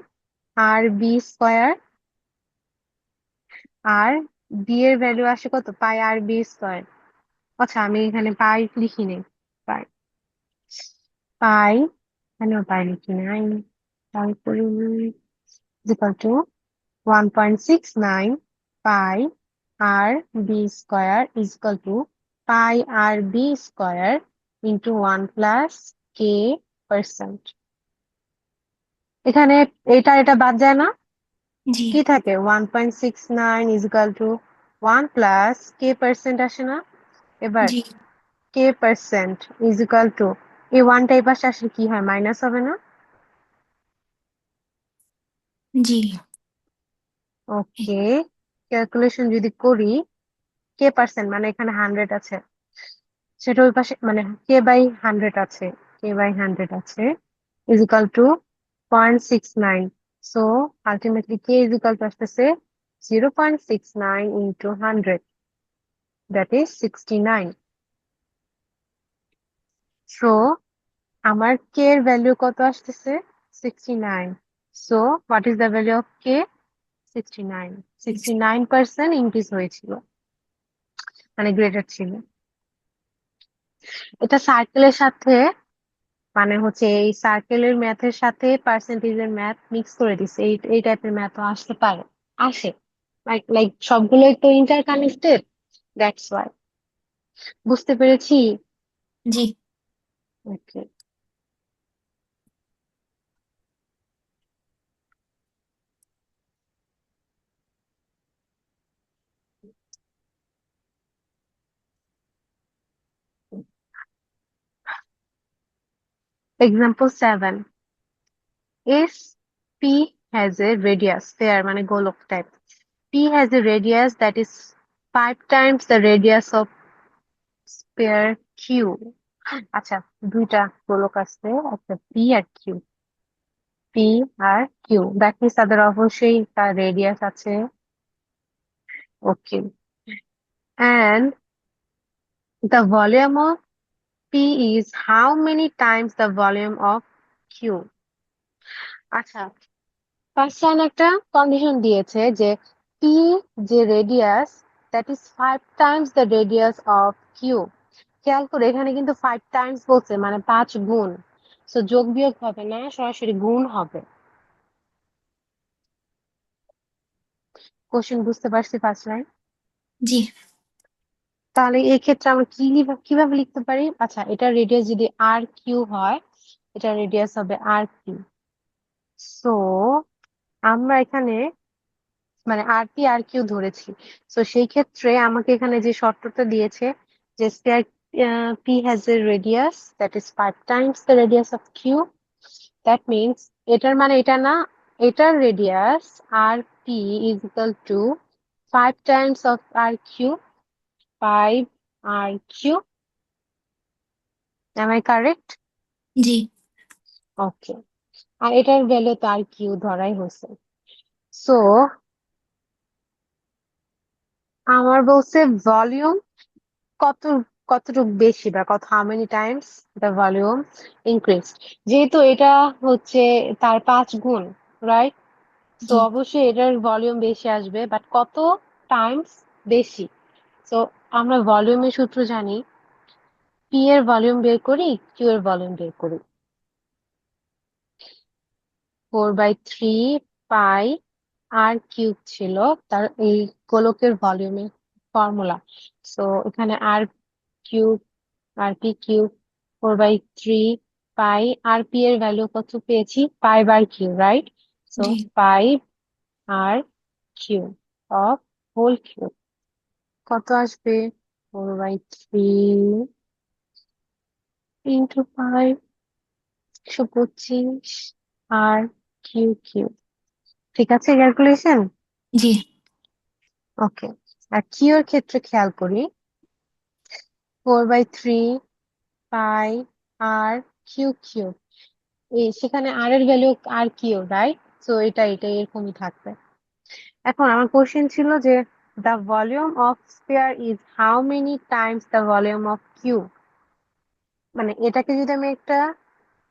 আর বি স্কয়ার, আর বি এর ভ্যালু আসে কত, পাই আর বি স্কয়ার। আচ্ছা আমি এখানে পাই লিখি নেই, পাই, পাই, এখানেও পাই লিখি নাই, তারপরে equal to 1.69 pi R B square is equal to pi R B square into 1 plus k%। এখানে এটা এটা বাদ যায় না, জি কি থাকে, 1.69 is equal two 1 plus k% আসে না? এবার জি k% ইজ ইকুয়াল টু, এই ওয়ানটা এই পাশে আসলে কি হয়, মাইনাস হবে না? জি ওকে, ক্যালকুলেশন যদি করি, কে পার্সেন্ট মানে এখানে 100 আছে, সেটা ওই পাশে মানে কে বাই 100 আছে is equal two 0.69। So ultimately K is equal two আসতেছে 0.69 ইন্টু 100, দ্যাট ইজ 69। সো আমার কে এর ভ্যালু কত আসতেছে? 69। So what is the value of K? 69। 69% increase হয়েছিল, মানে গ্রেটার ছিল। এটা সার্কেলের সাথে মানে হচ্ছে এই সার্কেলের ম্যাথের সাথে পার্সেন্টেজের ম্যাথ মিক্স করে দিছে, এই টাইপের ম্যাথও আসতে পারে, আসে। লাইক লাইক সবগুলোই তো ইন্টার কানেক্টেড, দ্যাটস ওয়াই। বুঝতে পেরেছি? জি। Okay. Example 7, if P has a radius, sphere মানে গোলক type, P has a radius that is 5 times the radius of sphere Q. আচ্ছা, দুইটা গোলক আছে, একটা P আর Q। P আর Q, দ্যাট মিনস তাদের অবশ্যই তার রেডিয়াস আছে। Okay. And the volume of P is how many times the volume of Q? আচ্ছা, ফার্স্ট লাইন একটা কন্ডিশন দিয়েছে যে P যে radius, that is 5 times the radius of Q. খেয়াল করে এখানে কিন্তু 5 টাইমস বলছে, মানে 5 গুণ। সো যোগ বিয়োগ হবে না, সরাসরি গুণ হবে। কোশ্চেন বুঝতে পারছি ফার্স্ট লাইন? জি। তাহলে এই ক্ষেত্রে আমরা কিভাবে লিখতে পারি? আচ্ছা, এটার রেডিয়াস যদি আর কিউ হয়, এটার রেডিয়াস হবে আর কিউ। সো আমরা এখানে মানে আর পি আর কিউ ধরেছি। তো সেই ক্ষেত্রে আমাকে এখানে যে শর্তটা দিয়েছে যে sphere P has a radius that is 5 times the radius of Q, that means এটার মানে এটা না, এটার radius R P is equal to 5 times of R Q, 5 R Q. Am I correct? জি। ওকে। আর এটার ভ্যালু তো আর Q ধরাই হয়েছে। সো আমার বলছে ভলিউম কত, কতটুকু বেশি বা কত, how many times the volume increase. যেহেতু এটা হচ্ছে তার 5 গুণ, রাইট? তো জি। অবশ্যই এটার ভলিউম বেশি আসবে, বাট কত টাইমস বেশি? তো আমরা ভলিউমের সূত্র জানি, পি এর ভলিউম বের করি, কিউ এর ভলিউম বের করি। 4/3 পাই আর কিউব ছিল তার এই গোলকের ভলিউমের ফর্মুলা। সো এখানে R cube, R P cube, 4/3 pi R P এর ভ্যালু কত পেয়েছি? 5 আর কিউ, রাইট? সো জি। 5 R Q of whole cube কত আসবে? 4/3 ইন্টু 5, 125 আর কিউ কিউ। ঠিক আছে ক্যালকুলেশন? জি। ওকে। আর কিউ এর ক্ষেত্রে খেয়াল করি, 4/3 পাই আর কিউ কিউ, সেখানে আর এর value R Q, right? So এটা এরকমই থাকবে। এখন আমার কোশ্চেন ছিল যে the volume of sphere is how many times the volume of Q. মানে এটাকে যদি আমি একটা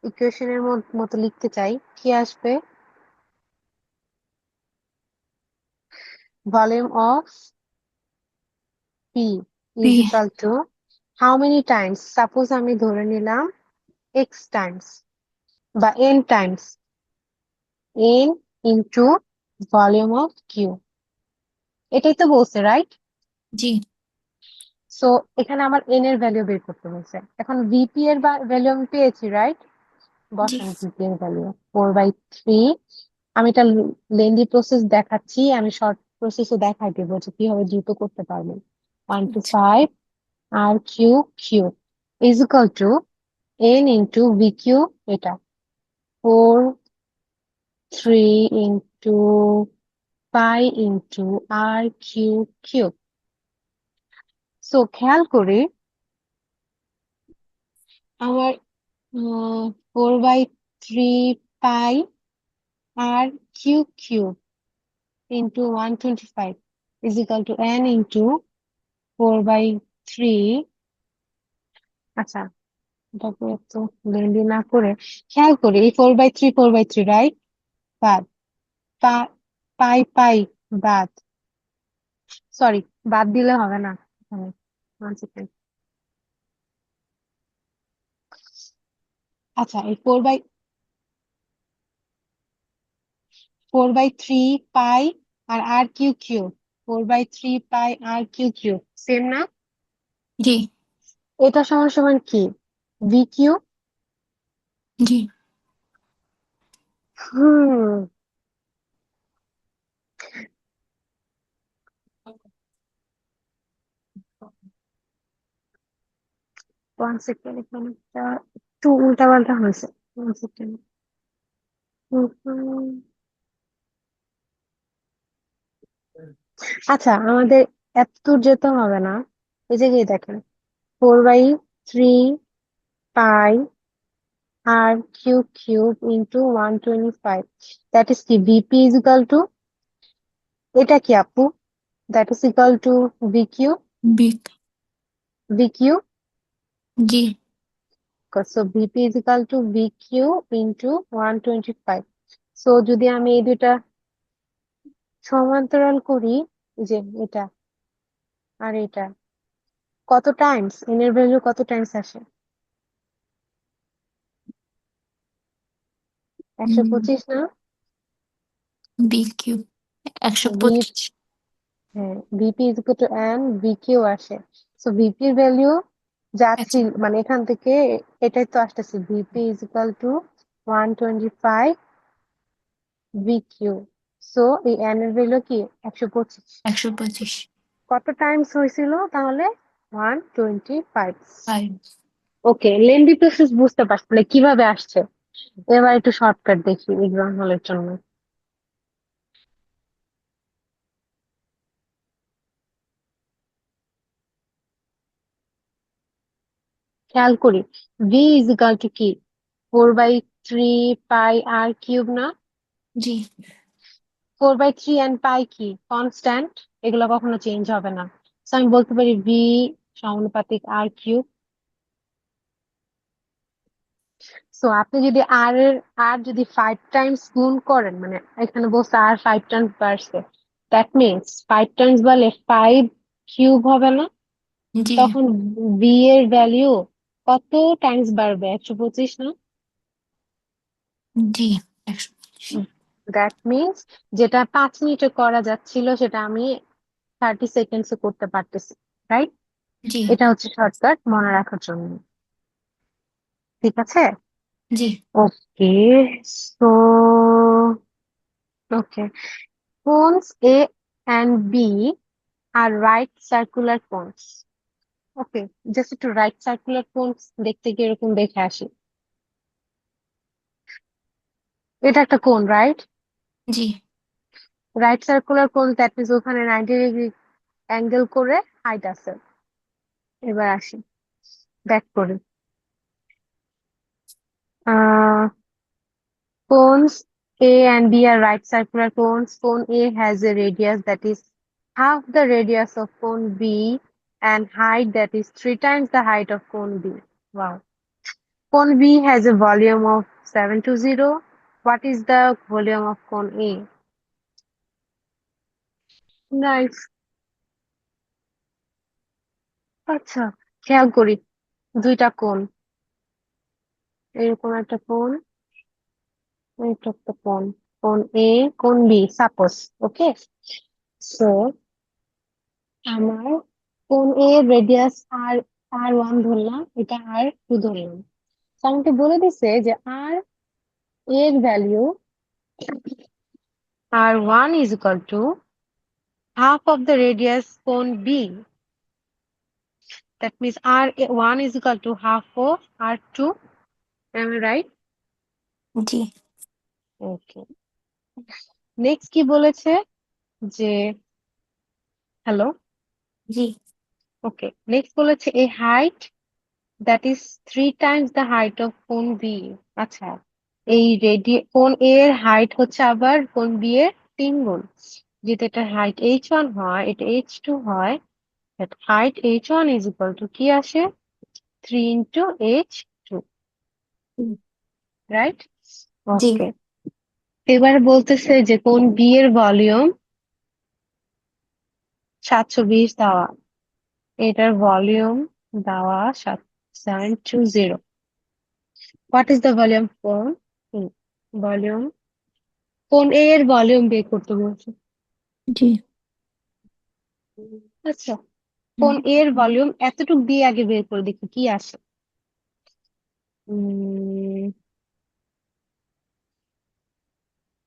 ইকুয়েশনের মতো লিখতে চাই, কি আসবে? Volume of P P. Is equal to how many times, suppose আমি ধরে নিলাম এক্স টাইমস বা N times, N into volume of Q. এটাই তো বলছে, রাইট? জি। সো এখানে আমার এন এর ভ্যালু বের করতে হয়েছে। এখন ভিপি এর ভ্যালু আমি পেয়েছি, রাইট? জি। বসান ভিপি এর ভ্যালু 4/3। আমি এটা লেন্দি প্রসেস দেখাচ্ছি, আমি শর্ট প্রসেসও দেখাই দেবো যে কিভাবে দ্রুত করতে পারবেন। আচ্ছা। 125 R Q Q is equal to N into V Q, এটা 4/3 into pi into R cube cube. So খেয়াল করি আমার 4/3 pi R cube cube into 125 is equal to n into 4/3। আচ্ছা, এটাকে একটু লেন্দি না করে খেয়াল করি, এই 4/3 রাইট, বাদ, পাই পাই বাদ, সরি, বাদ দিলে হবে না এখানে। One second. আচ্ছা, এই 4/3 pi R R Q cube, 4/3 pi R Q cube same না? জি এটা সমান সমান কি? V Q. জি হুম, 1 সেকেন্ড, এখানে একটু উল্টা পাল্টা হয়েছে। 1 সেকেন্ড। আচ্ছা, আমাদের এত দূর যেতে হবে না, এই জায়গায় দেখেন, 4/3 pi R cube cube into 125, that is কি ভিপি ইজ ইকাল টু, এটা কি আপু? That is equal to VQ. Big VQ, জি so VP is equal to VQ into 125। So যদি আমি এই দুইটা সমান্তরাল করি, এই যে এটা আর এটা, কত টাইমস এন এর ভ্যালু কত টাইমস আসে? 125 না? Big cube V 125। হ্যাঁ, VP is equal to N VQ আসে। সো ভিপি এর ভ্যালু যাচ্ছি, আচ্ছা মানে এখান থেকে এটাই তো আসতেছে, VP is equal to 125 VQ. So এই এন এর ভ্যালু কি? 125। 125 কত টাইমস হয়েছিল তাহলে? 125। 5 ওকে, লেন্দি প্রসেস বুঝতে পারছি, like কিভাবে আসছে। এবার একটু শর্টকাট দেখি এক্সাম হলের জন্য। খেয়াল করি, ভি ইজ ইকাল টু কি? 4/3 পাই আর কিউব না? জি 4/3 এন্ড পাই কি কনস্ট্যান্ট, এগুলো কখনো চেঞ্জ হবে না। So আমি বলতে পারি ভি সমানুপাতিক আর কিউব। সো আপনি যদি আর যদি 5 টাইমস গুণ করেন, মানে এখানে বলছে আর 5 টাইমস বাড়ছে, দ্যাট মিনস 5 টাইমস বলে 5 কিউব হবে না? জি তখন ভি এর ভ্যালিউ কত টাইমস বাড়বে? 125 না? জি 125 দ্যাট মিনস যেটা 5 মিনিটে করা যাচ্ছিল সেটা আমি 30 সেকেন্ডসে করতে পারতেছি, রাইট? জি এটা হচ্ছে শর্টকাট মনে রাখার জন্য। ঠিক আছে? জি okay, so okay, cones A and B are right circular cones. Okay, just একটু রাইট সার্কুলার কোনস দেখতে কি এরকম দেখে আসি। এটা একটা কোন, রাইট? জি right circular cone, that means ওখানে 90 ডিগ্রি অ্যাঙ্গেল করে হাইট আছে। এবার আসি, ব্যাক করি। আহ Cones A and B are right circular cones. Cone A has a radius that is half the radius of cone B and height that is 3 times the height of cone B. Wow. Cone B has a volume of 720. What is the volume of cone A? Nice. আচ্ছা, খেয়াল করি, দুইটা কোণ, এরকম একটা কোণ, এটা একটা কোণ, কোণ এ, কোণ বি, সাপোজ। ওকে, সো আমার কোন এর রেডিয়াস আর আর 1 ধরলাম, এটা আর 2 ধরলাম। তো আমাকে বলে দিছে যে আর এর value R 1 is equal to half of the radius cone B, that means R 1 is equal to half of R 2। Am I right? জি ওকে, নেক্সট কি বলেছে? যে হ্যালো, জি। ওকে, নেক্সট বলেছে a height that is 3 times the height of cone B. আচ্ছা, এই কোণ এ এর হাইট হচ্ছে আবার কোণ বি এর 3 গুণ। যেটা এটা হাইট h1 হয়, এটা h2 হয়, height h1 is equal to কি আসে, 3 into h2, রাইট? জি। ওকে, এবার বলতেছে যে কোণ বি এর ভলিউম 720 দেওয়া, এটার ভলিউম দেওয়া 720। হোয়াট ইজ দ্য ভলিউম কোণ ভলিউম কোণ এ এর ভলিউম বের করতে বলছে। জি। আচ্ছা, কোণ এ এর ভলিউম এতটুকু দিয়ে আগে বের করে দেখি কি আসে।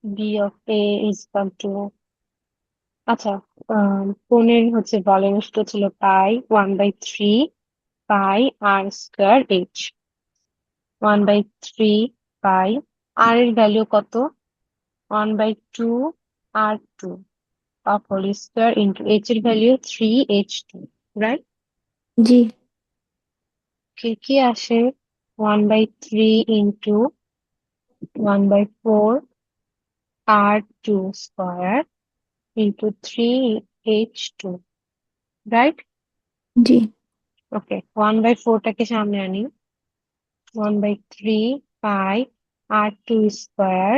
B of A is equal to, আচ্ছা, কোণের হচ্ছে ভলিউম সূত্র ছিল পাই 1/3 পাই আর স্কয়ার এইচ, 1/3 পাই, আর এর ভ্যালু কত, 1/2 R 2 of whole square into H এর ভ্যালু 3h2, রাইট? জি। কি আসে, 1/3 ইন্টু 1/4 R 2 square into 3h2, right? জি। ওকে, 1/4টাকে সামনে আনি, 1/3 পাই আর 2 স্কয়ার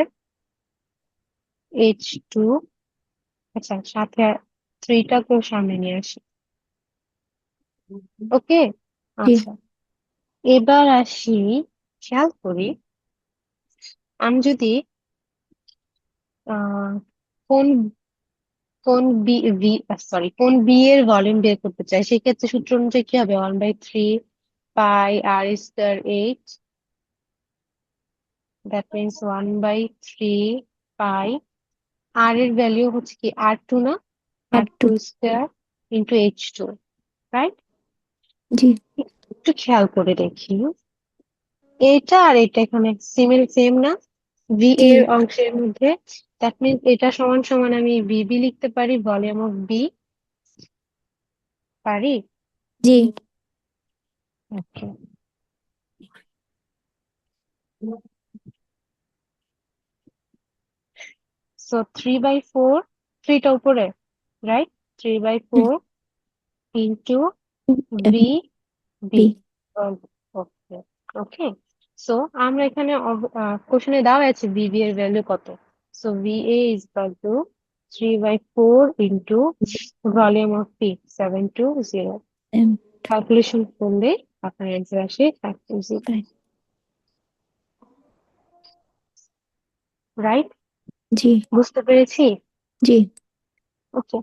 h2, আচ্ছা সাথে 3টাকেও সামনে নিয়ে আসি। ওকে, জি। আচ্ছা, এবার আসি, খেয়াল করি, আমি যদি আহ কোন কোন বি বি সরি কোন বি এর ভলিউম বের করতে চাই, সেক্ষেত্রে সূত্র অনুযায়ী কি হবে, 1/3 পাই আর স্কয়ার এইট, দ্যাট মিনস 1/3 পাই, আর এর ভ্যালু হচ্ছে কি আর 2 না, আর টু। আর 2 স্কয়ার ইন্টু h2, রাইট? জি। একটু খেয়াল করে দেখি, এটা আর এটা এখানে সেম না, ভি জি। এর অংশের মধ্যে, দ্যাট মিনস এটা সমান সমান আমি বি লিখতে পারি, ভলিউম অফ বি, পারি? জি। ওকে, সো 3/4, 3টা উপরে, right? 3/4 into B B. B. Okay, okay, so আমরা এখানে কোশ্চেনে দেওয়া আছে বি এর ভ্যালু কত, so V A is equal to 3/4 into volume of P 720, calculation করলে আপনার অ্যান্সার আসে 520, রাইট? জি। বুঝতে পেরেছি? জি। ওকে,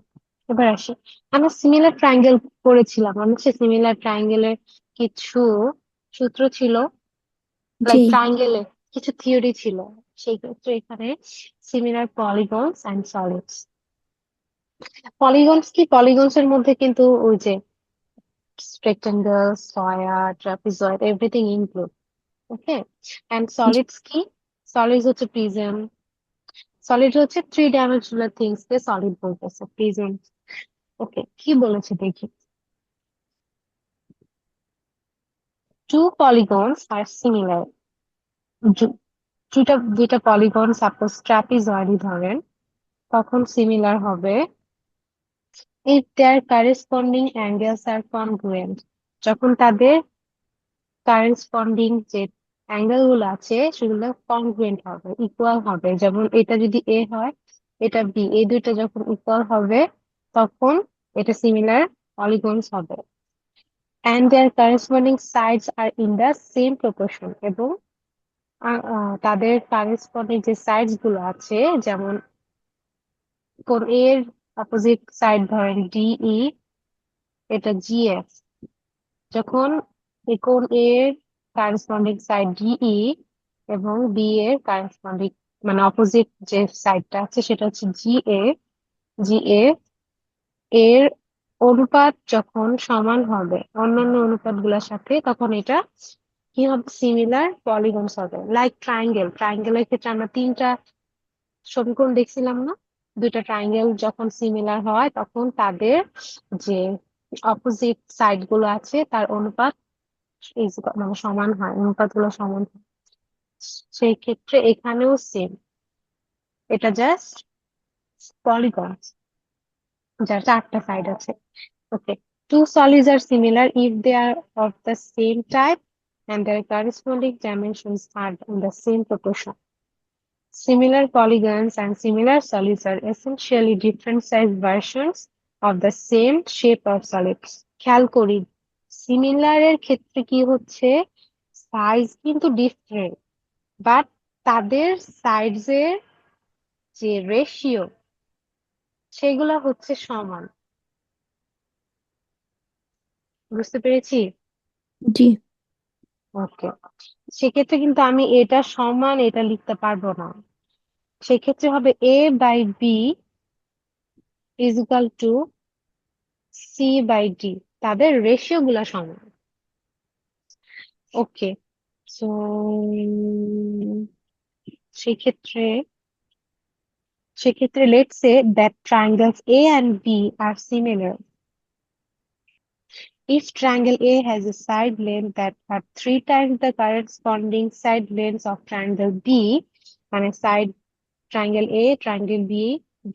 এবার আসি, আমরা সিমিলার ট্রায়াঙ্গেল করেছিলাম, আমরা সে সিমিলার ট্রায়াঙ্গেলের কিছু সূত্র ছিল, জি। লাইক ট্রায়াঙ্গেলে কিছু থিওরি ছিল, সেই ক্ষেত্রে এখানে সিমিলার পলিগনস অ্যান্ড সলিডস। পলিগনস কি, পলিগনস এর মধ্যে কিন্তু ওই যে rectangle, square, trapezoid, everything include, okay. And solids কি, সলিডস হচ্ছে প্রিজম, সলিড হচ্ছে 3 ডাইমেনশনাল থিংস কে সলিড বলতেছে, প্রিজম। ওকে, কি বলেছে দেখি, টু polygons আর সিমিলার, দুইটা পলিগন সাপোজ ট্রাপিজয়েডই ধরেন, তখন সিমিলার হবে if their corresponding angles are congruent, যখন তাদের কারেসপন্ডিং যে অ্যাঙ্গেল গুলো আছে সেগুলো কংগ্রুয়েন্ট হবে, ইকুয়াল হবে, যেমন এটা যদি এ হয়, এটা বি, এই দুইটা যখন ইকুয়াল হবে তখন এটা সিমিলার পলিগনস হবে, and their corresponding sides are in the same proportion, এবং তাদের কারেসপন্ডিং যে সাইডস গুলো আছে, যেমন কোণ এর অপোজিট সাইড ধরেন ডিই, এটা জিএফ, যখন এই কোণ এর কারেসপন্ডিং সাইড ডিই এবং বি এর কারেসপন্ডিং মানে অপোজিট যে সাইডটা আছে সেটা হচ্ছে জিএ, জিএ এর অনুপাত যখন সমান হবে অন্যান্য অনুপাতগুলোর সাথে, তখন এটা কি হবে, সিমিলার পলিগনস হবে, লাইক ট্রায়াঙ্গেলের ক্ষেত্রে আমরা 3টা সমীকরণ দেখছিলাম না, দুইটা ট্রায়াঙ্গেল যখন সিমিলার হয় তখন তাদের যে অপোজিট সাইড গুলো আছে তার অনুপাত মানে সমান হয়, অনুপাত গুলো সমান হয়। সেই ক্ষেত্রে এখানেও সেম, এটা জাস্ট পলিগন যার চারটা সাইড আছে। ওকে, two solids are similar if they are of the same type and their corresponding dimensions are in the same proportion. Similar polygons and similar solids are essentially different size versions of the same shape of solids. খেয়াল করি, similar এর ক্ষেত্রে কি হচ্ছে, size কিন্তু different, but তাদের sides এর যে রেশিও সেগুলা হচ্ছে সমান। বুঝতে পেরেছি? জি। ওকে, সেক্ষেত্রে কিন্তু আমি এটা সমান এটা লিখতে পারবো না। সেক্ষেত্রে হবে A by B is equal to C by D, তাদের রেশিও গুলা সমান। ওকে, সো সেক্ষেত্রে সেক্ষেত্রে let's say that triangles A and B are similar. If triangle A has a side length that are 3 times the corresponding side lengths of triangle B, মানে side triangle A, triangle B,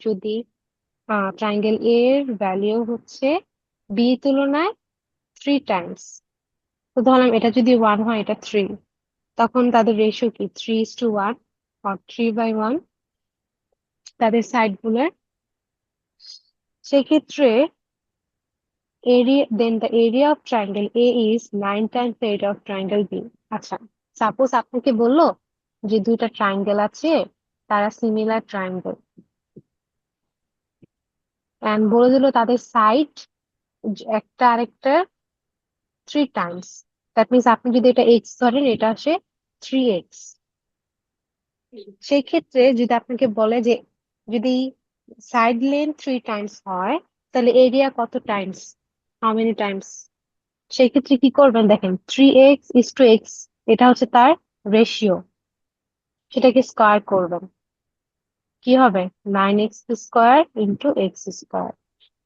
যদি triangle A এর value হচ্ছে B তুলনায় 3 Times, তো ধরলাম এটা যদি 1 হয় এটা 3, তখন তাদের রেশিও কি 3:1 or 3/1 তাদের সাইড গুলোর। সেক্ষেত্রে area, then the area of triangle A is 9 times the area of triangle B. আচ্ছা, সাপোজ আপনাকে বললো যে দুইটা ট্রায়াঙ্গেল আছে, তারা সিমিলার ট্রায়াঙ্গেল, এন্ড বলে দিল তাদের সাইড একটা আরেকটা 3 টাইমস। দ্যাট মিনস আপনি যদি এটা এক্স ধরেন এটা আসে 3x। সেই ক্ষেত্রে যদি আপনাকে বলে যে যদি সাইড লেন্থ 3 টাইমস হয় তাহলে এরিয়া কত টাইমস, হাউ মেনি টাইমস। সেই ক্ষেত্রে কি করবেন দেখেন, 3x:x, এটা হচ্ছে তার রেশিও, সেটাকে স্কোয়ার করবেন, কি হবে 9x² into x²।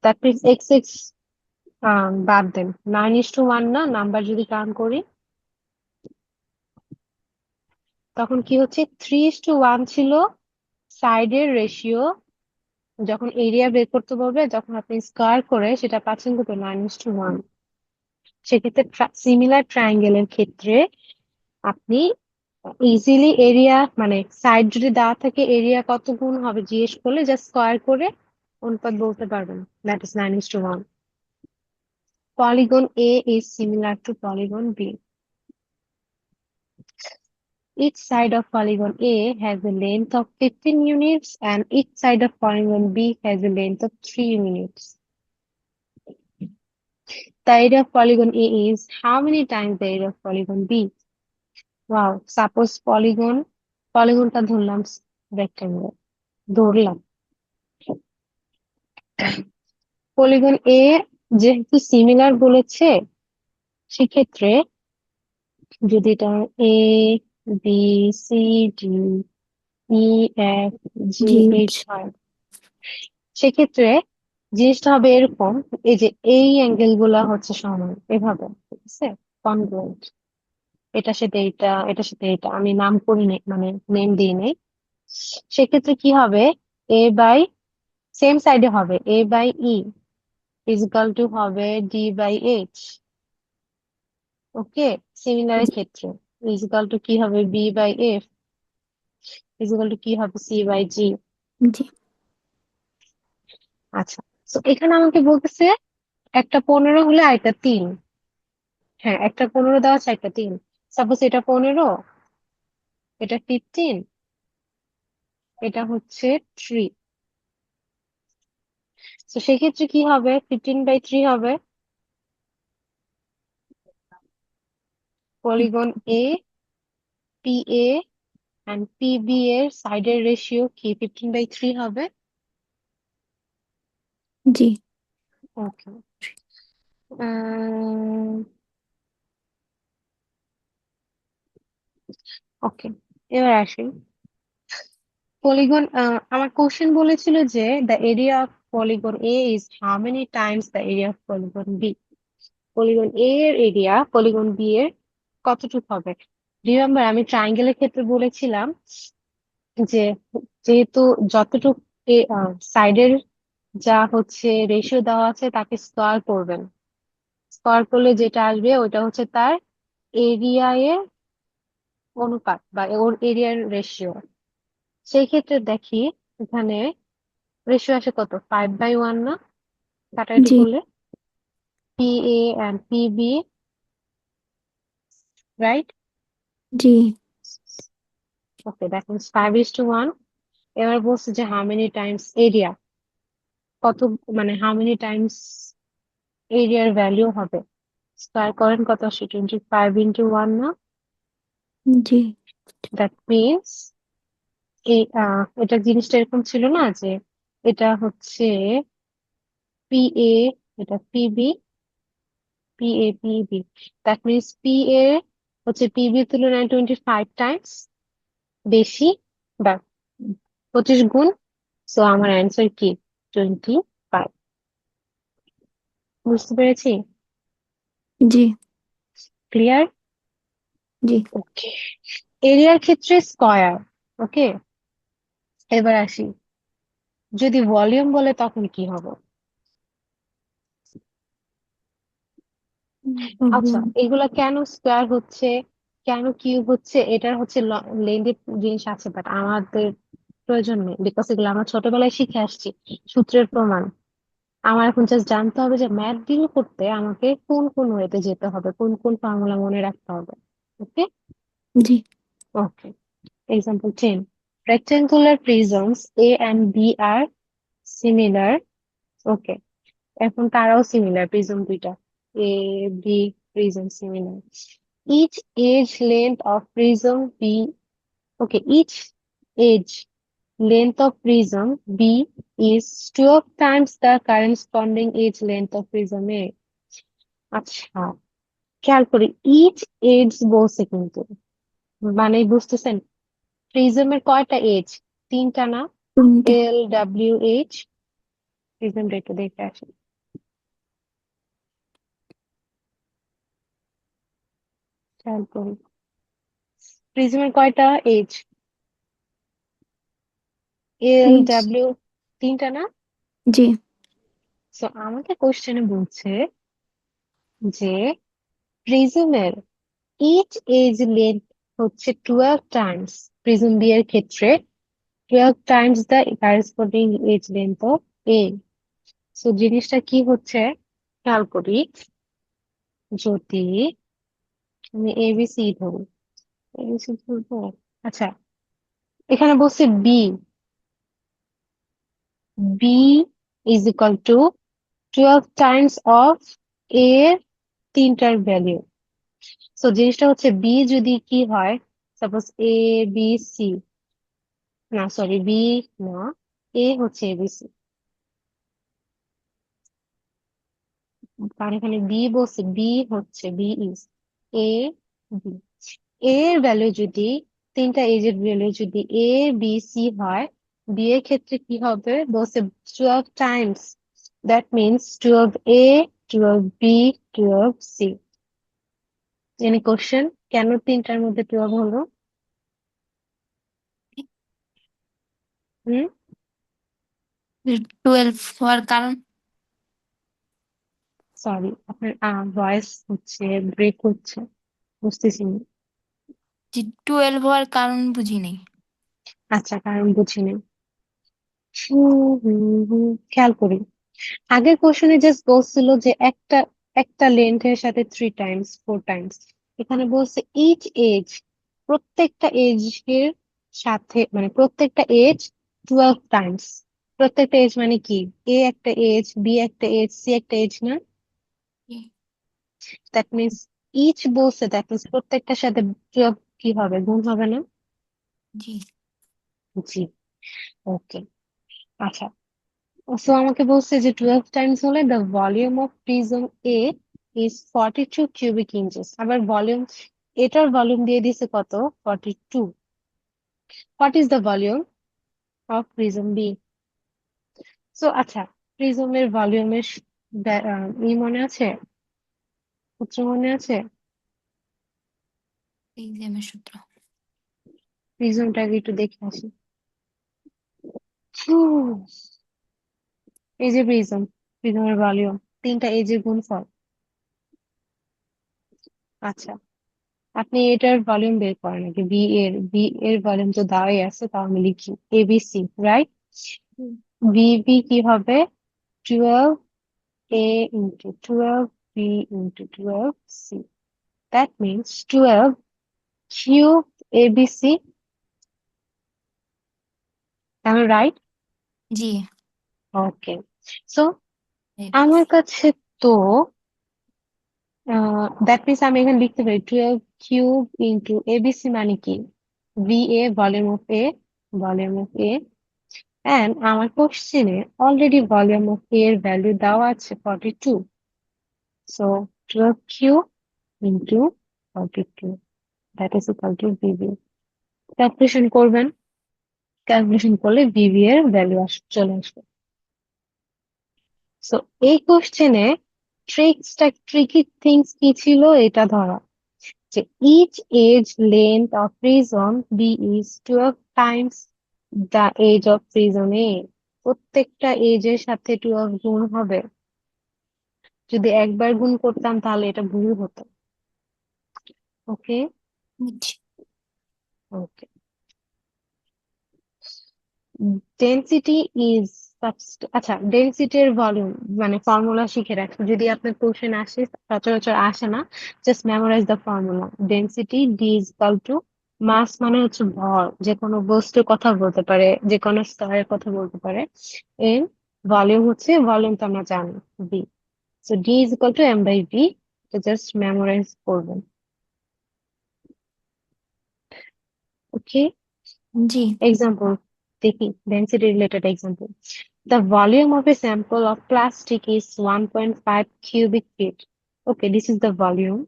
That means x বাদ দেন, 9:1 না, নাম্বার যদি কাউন্ট করি তখন কি হচ্ছে 3:1 ছিল সাইডের রেশিও, যখন এরিয়া বের করতে বলবে যখন আপনি স্কোয়ার করে সেটা পাচ্ছেন কত 9:1। সেক্ষেত্রে সিমিলার ট্রায়াঙ্গেলের ক্ষেত্রে আপনি ইজিলি এরিয়া মানে সাইড যদি দেওয়া থাকে এরিয়া কত গুণ হবে জিজ্ঞেস করলে জাস্ট স্কোয়ার করে অনুপাত বলতে পারবেন, that is 9:1। Polygon A is similar to polygon B. Each side of polygon A has a length of 15 units and each side of polygon B has a length of 3 units. The area of polygon A is how many times the area of polygon B? Wow, suppose পলিগনটা ধরলাম rectangle, ধরলাম polygon এ যেহেতু similar বলেছে, সেক্ষেত্রে যদি এটা A B C D E F G G. H হয়, সেক্ষেত্রে জিনিসটা হবে এরকম, এই যে এই অ্যাঙ্গেল গুলা হচ্ছে সমান এভাবে, ঠিক আছে, কনগ্রুয়েন্ট, এটার সাথে এটা, এটার সাথে এটা, আমি নাম করি নাই মানে নেম দিই নাই। সেক্ষেত্রে কি হবে, এ বাই সেম সাইডে হবে A by E is equal to হবে ডি বাই এইচ। ওকে, সিমিলারের ক্ষেত্রে ইজ ইকুয়াল টু কি হবে B by F is equal to কি হবে সি বাই জি। জি। আচ্ছা, তো এখানে আমাকে বলতেছে একটা 15 হলে আরেকটা 3। হ্যাঁ, একটা 15 দেওয়া আছে একটা 3। সাপোজ এটা 15, এটা 15, এটা হচ্ছে 3। তো সেক্ষেত্রে কি হবে 15/3 হবে। Polygon A P A and P B এর সাইডের রেশিও কি 15/3 হবে। জি। ওকে, ওকে, এবার আসি পলিগন, আমার কোশ্চেন বলেছিল যে the area of polygon A is how many times the area of polygon B. Polygon A এর এরিয়া পলিগন বি এর কতটুকু হবে? রিমেম্বার আমি ট্রায়াঙ্গেলের ক্ষেত্রে বলেছিলাম যে যেহেতু যতটুকু সাইডের যা হচ্ছে রেশিও দেওয়া আছে তাকে স্কোয়ার করবেন, স্কোয়ার করলে যেটা আসবে ওইটা হচ্ছে তার এরিয়া এর অনুপাত বা ওর এরিয়ার রেশিও। সেই ক্ষেত্রে দেখি এখানে রেশিও আসে কত, 5/1 না? কাটাকাটি জি করলে P A and P B, right? জি ওকে, দ্যাট মিনস 5:1। এবার বলছে যে হাউ মেনি টাইমস এরিয়া, কত, মানে হাউ মেনি টাইমস এরিয়ার ভ্যালু হবে। স্কোয়ার করেন, কত আসে, 25/1 না? জি দ্যাট মিনস এই এটা জিনিসটা এরকম ছিল না যে এটা হচ্ছে পি এ, এটা PB, P A PB, that means P A হচ্ছে পিবির তুলনায় 25 টাইমস বেশি বা 25 গুণ। সো আমার অ্যান্সার কি? 25। বুঝতে পেরেছি? জি ক্লিয়ার? জি ওকে, এরিয়ার ক্ষেত্রে স্কয়ার। ওকে, এবার আসি, যদি ভলিউম বলে তখন কি হবে? আচ্ছা, এগুলা কেন স্কোয়ার হচ্ছে, কেন কিউব হচ্ছে, এটার হচ্ছে লেন্দি জিনিস আছে, বাট আমাদের প্রয়োজন নেই, বিকজ এগুলো আমরা ছোটবেলায় শিখে আসছি, সূত্রের প্রমাণ। আমার এখন জাস্ট জানতে হবে যে ম্যাথ ডিল করতে আমাকে কোন কোন ওয়েতে যেতে হবে, কোন কোন ফর্মুলা মনে রাখতে হবে। ওকে, জি okay. Example 10, rectangular prisms A and B are similar. Okay, এখন তারাও সিমিলার, প্রিজম দুইটা, A B prism similar. Each edge length of prism B, okay, each edge length of prism B is 12 times the corresponding age length of prism A. আচ্ছা, খেয়াল করি, each age বলছে কিন্তু, মানে বুঝতেছেন প্রিজমের কয়টা এজ? তিনটা না? কোনটা LWH, প্রিজম একটু দেখে আসি, খেয়াল করি প্রিজমের কয়টা এজ? এইচ LW, তিনটা না? জি সো আমাকে কোশ্চেনে বলছে যে প্রিজমের ইচ এজ লেন্থ হচ্ছে 12 টাইমস, প্রিজম বি এর ক্ষেত্রে 12 times the corresponding edge length of A. So জিনিসটা কি হচ্ছে, খেয়াল করি, যদি আমি এবিসি ধরি, এবিসি ধরবো, আচ্ছা, এখানে বলছে B, B is equal to 12 times of A এর তিনটার ভ্যালু। সো জিনিসটা হচ্ছে বি যদি কি হয়, সাপোজ এ বি সি, না সরি বি না, এ হচ্ছে এবিসি, কারণ এখানে বি বলছে, বি হচ্ছে বি ইজ এ বি, এর ভ্যালু যদি, তিনটা এজ এর ভ্যালু যদি এ বি সি হয়, বি এর ক্ষেত্রে কি হবে বলছে 12 times, that means 12 A, 12 B, 12 C. Any question, কেন তিনটার মধ্যে 12 হলো? হুম, 12 হওয়ার কারণ সরি, আপনার ভয়েস হচ্ছে ব্রেক হচ্ছে, বুঝতেছি না। যে 12 হওয়ার কারণ বুঝি নাই। আচ্ছা, কারণ বুঝিনি। খেয়াল করি, আগের কোশ্চেনে জাস্ট বলছিল যে একটা একটা লেন্থের সাথে 3 টাইমস 4 টাইমস, এখানে বলছে ইচ এজ, প্রত্যেকটা এজ এর সাথে, মানে প্রত্যেকটা এজ 12 টাইমস। প্রত্যেকটা এজ মানে কি, এ একটা এজ, বি একটা এজ, সি একটা এজ না? জি দ্যাট মিনস ইচ বলছে, দ্যাট মিনস প্রত্যেকটার সাথে 12 কি হবে, গুণ হবে না? জি জি, ওকে। আচ্ছা, সো আমাকে বলছে যে 12 টাইমস হলে the volume of prism A is 42 cubic inches. আবার ভলিউম, এটার ভলিউম দিয়ে দিছে কত, 42। What is the volume? Of prism B. So আচ্ছা, প্রিজমের ভলিউমের মনে আছে, সূত্র মনে আছে? প্রিজমের সূত্র। প্রিজমটাকে একটু দেখে আসি। হুম, এই যে প্রিজম, প্রিজমের ভলিউম 3টা এই যে গুণফল। আচ্ছা, আপনি এটার ভলিউম বের করেন নাকি, বি এর ভলিউম তো দেওয়াই আছে, তাও আমি লিখি এবিসি, রাইট? বিবি কি হবে? 12 a into 12 b into 12 c. That means 12 cube abc. Am I right? G. Okay, so আমার এবিসি। কাছে তো দ্যাট মিনস আমি এখানে লিখতে পারি 12 কিউব ইন্টু এবিসি, মানে কি B A, volume of A, and আমার কোশ্চেনে অলরেডি ভলিউম অফ এ এর ভ্যালু দেওয়া আছে 42। So 12 cube into 42, that is equal two Bibi. Calculation করবেন, ক্যালকুলেশন করলে বিবি এর ভ্যালু চলে আসবে। সো এই কোশ্চেনে ট্রিকি থিংস কি ছিল এটা ধরা, যে each age length of prism B is 12 times the age of prism A. প্রত্যেকটা এজের সাথে 12 গুণ হবে। যদি একবার গুণ করতাম তাহলে এটা ভুল হতো। ওকে, বুঝছি। ওকে। ডেনসিটি ইজ, আচ্ছা, ডেনসিটির ভলিউম মানে ফর্মুলা শিখে রাখো, যদি আপনার কোশ্চেন আসে, সচরাচর আসে না, just memorize the formula. Density D is equal to mass, মানে হচ্ছে ভর, যে কোনো বস্তুর কথা বলতে পারে, যে কোনো স্তরের কথা বলতে পারে। এর ভলিউম হচ্ছে, ভলিউম তো আমরা জানি, B. So D is equal to M by V. Just memorise করবেন। ওকে, জি। এক্সাম্পল দেখি, density related example. The volume of a sample of plastic is 1.5 cubic feet. Okay, this is the volume.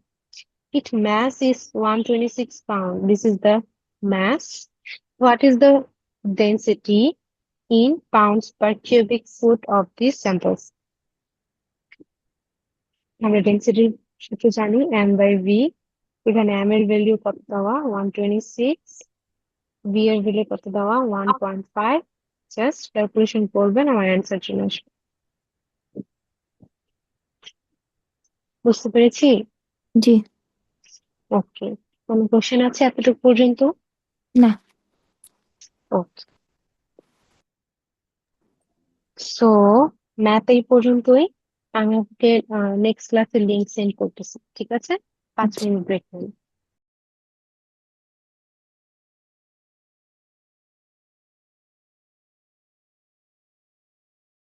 Its mass is 126 pound. This is the mass. What is the density in pounds per cubic foot of these samples? আমরা density সূত্র জানি, m by v। এখানে m এর value কত দেওয়া, 126, v এর value কত দেওয়া, 1.5। জাস্ট ক্যালকুলেশন করবেন, আমার অ্যান্সার চলে আসবে। বুঝতে পেরেছি? জি। ওকে, কোনো কোশ্চেন আছে এতটুকু পর্যন্ত? না। ওকে, সো ম্যাথ এই পর্যন্তই। আমি আপনাকে নেক্সট ক্লাসে লিংক সেন্ড করতেছি, ঠিক আছে? 5 মিনিট ব্রেক নিন।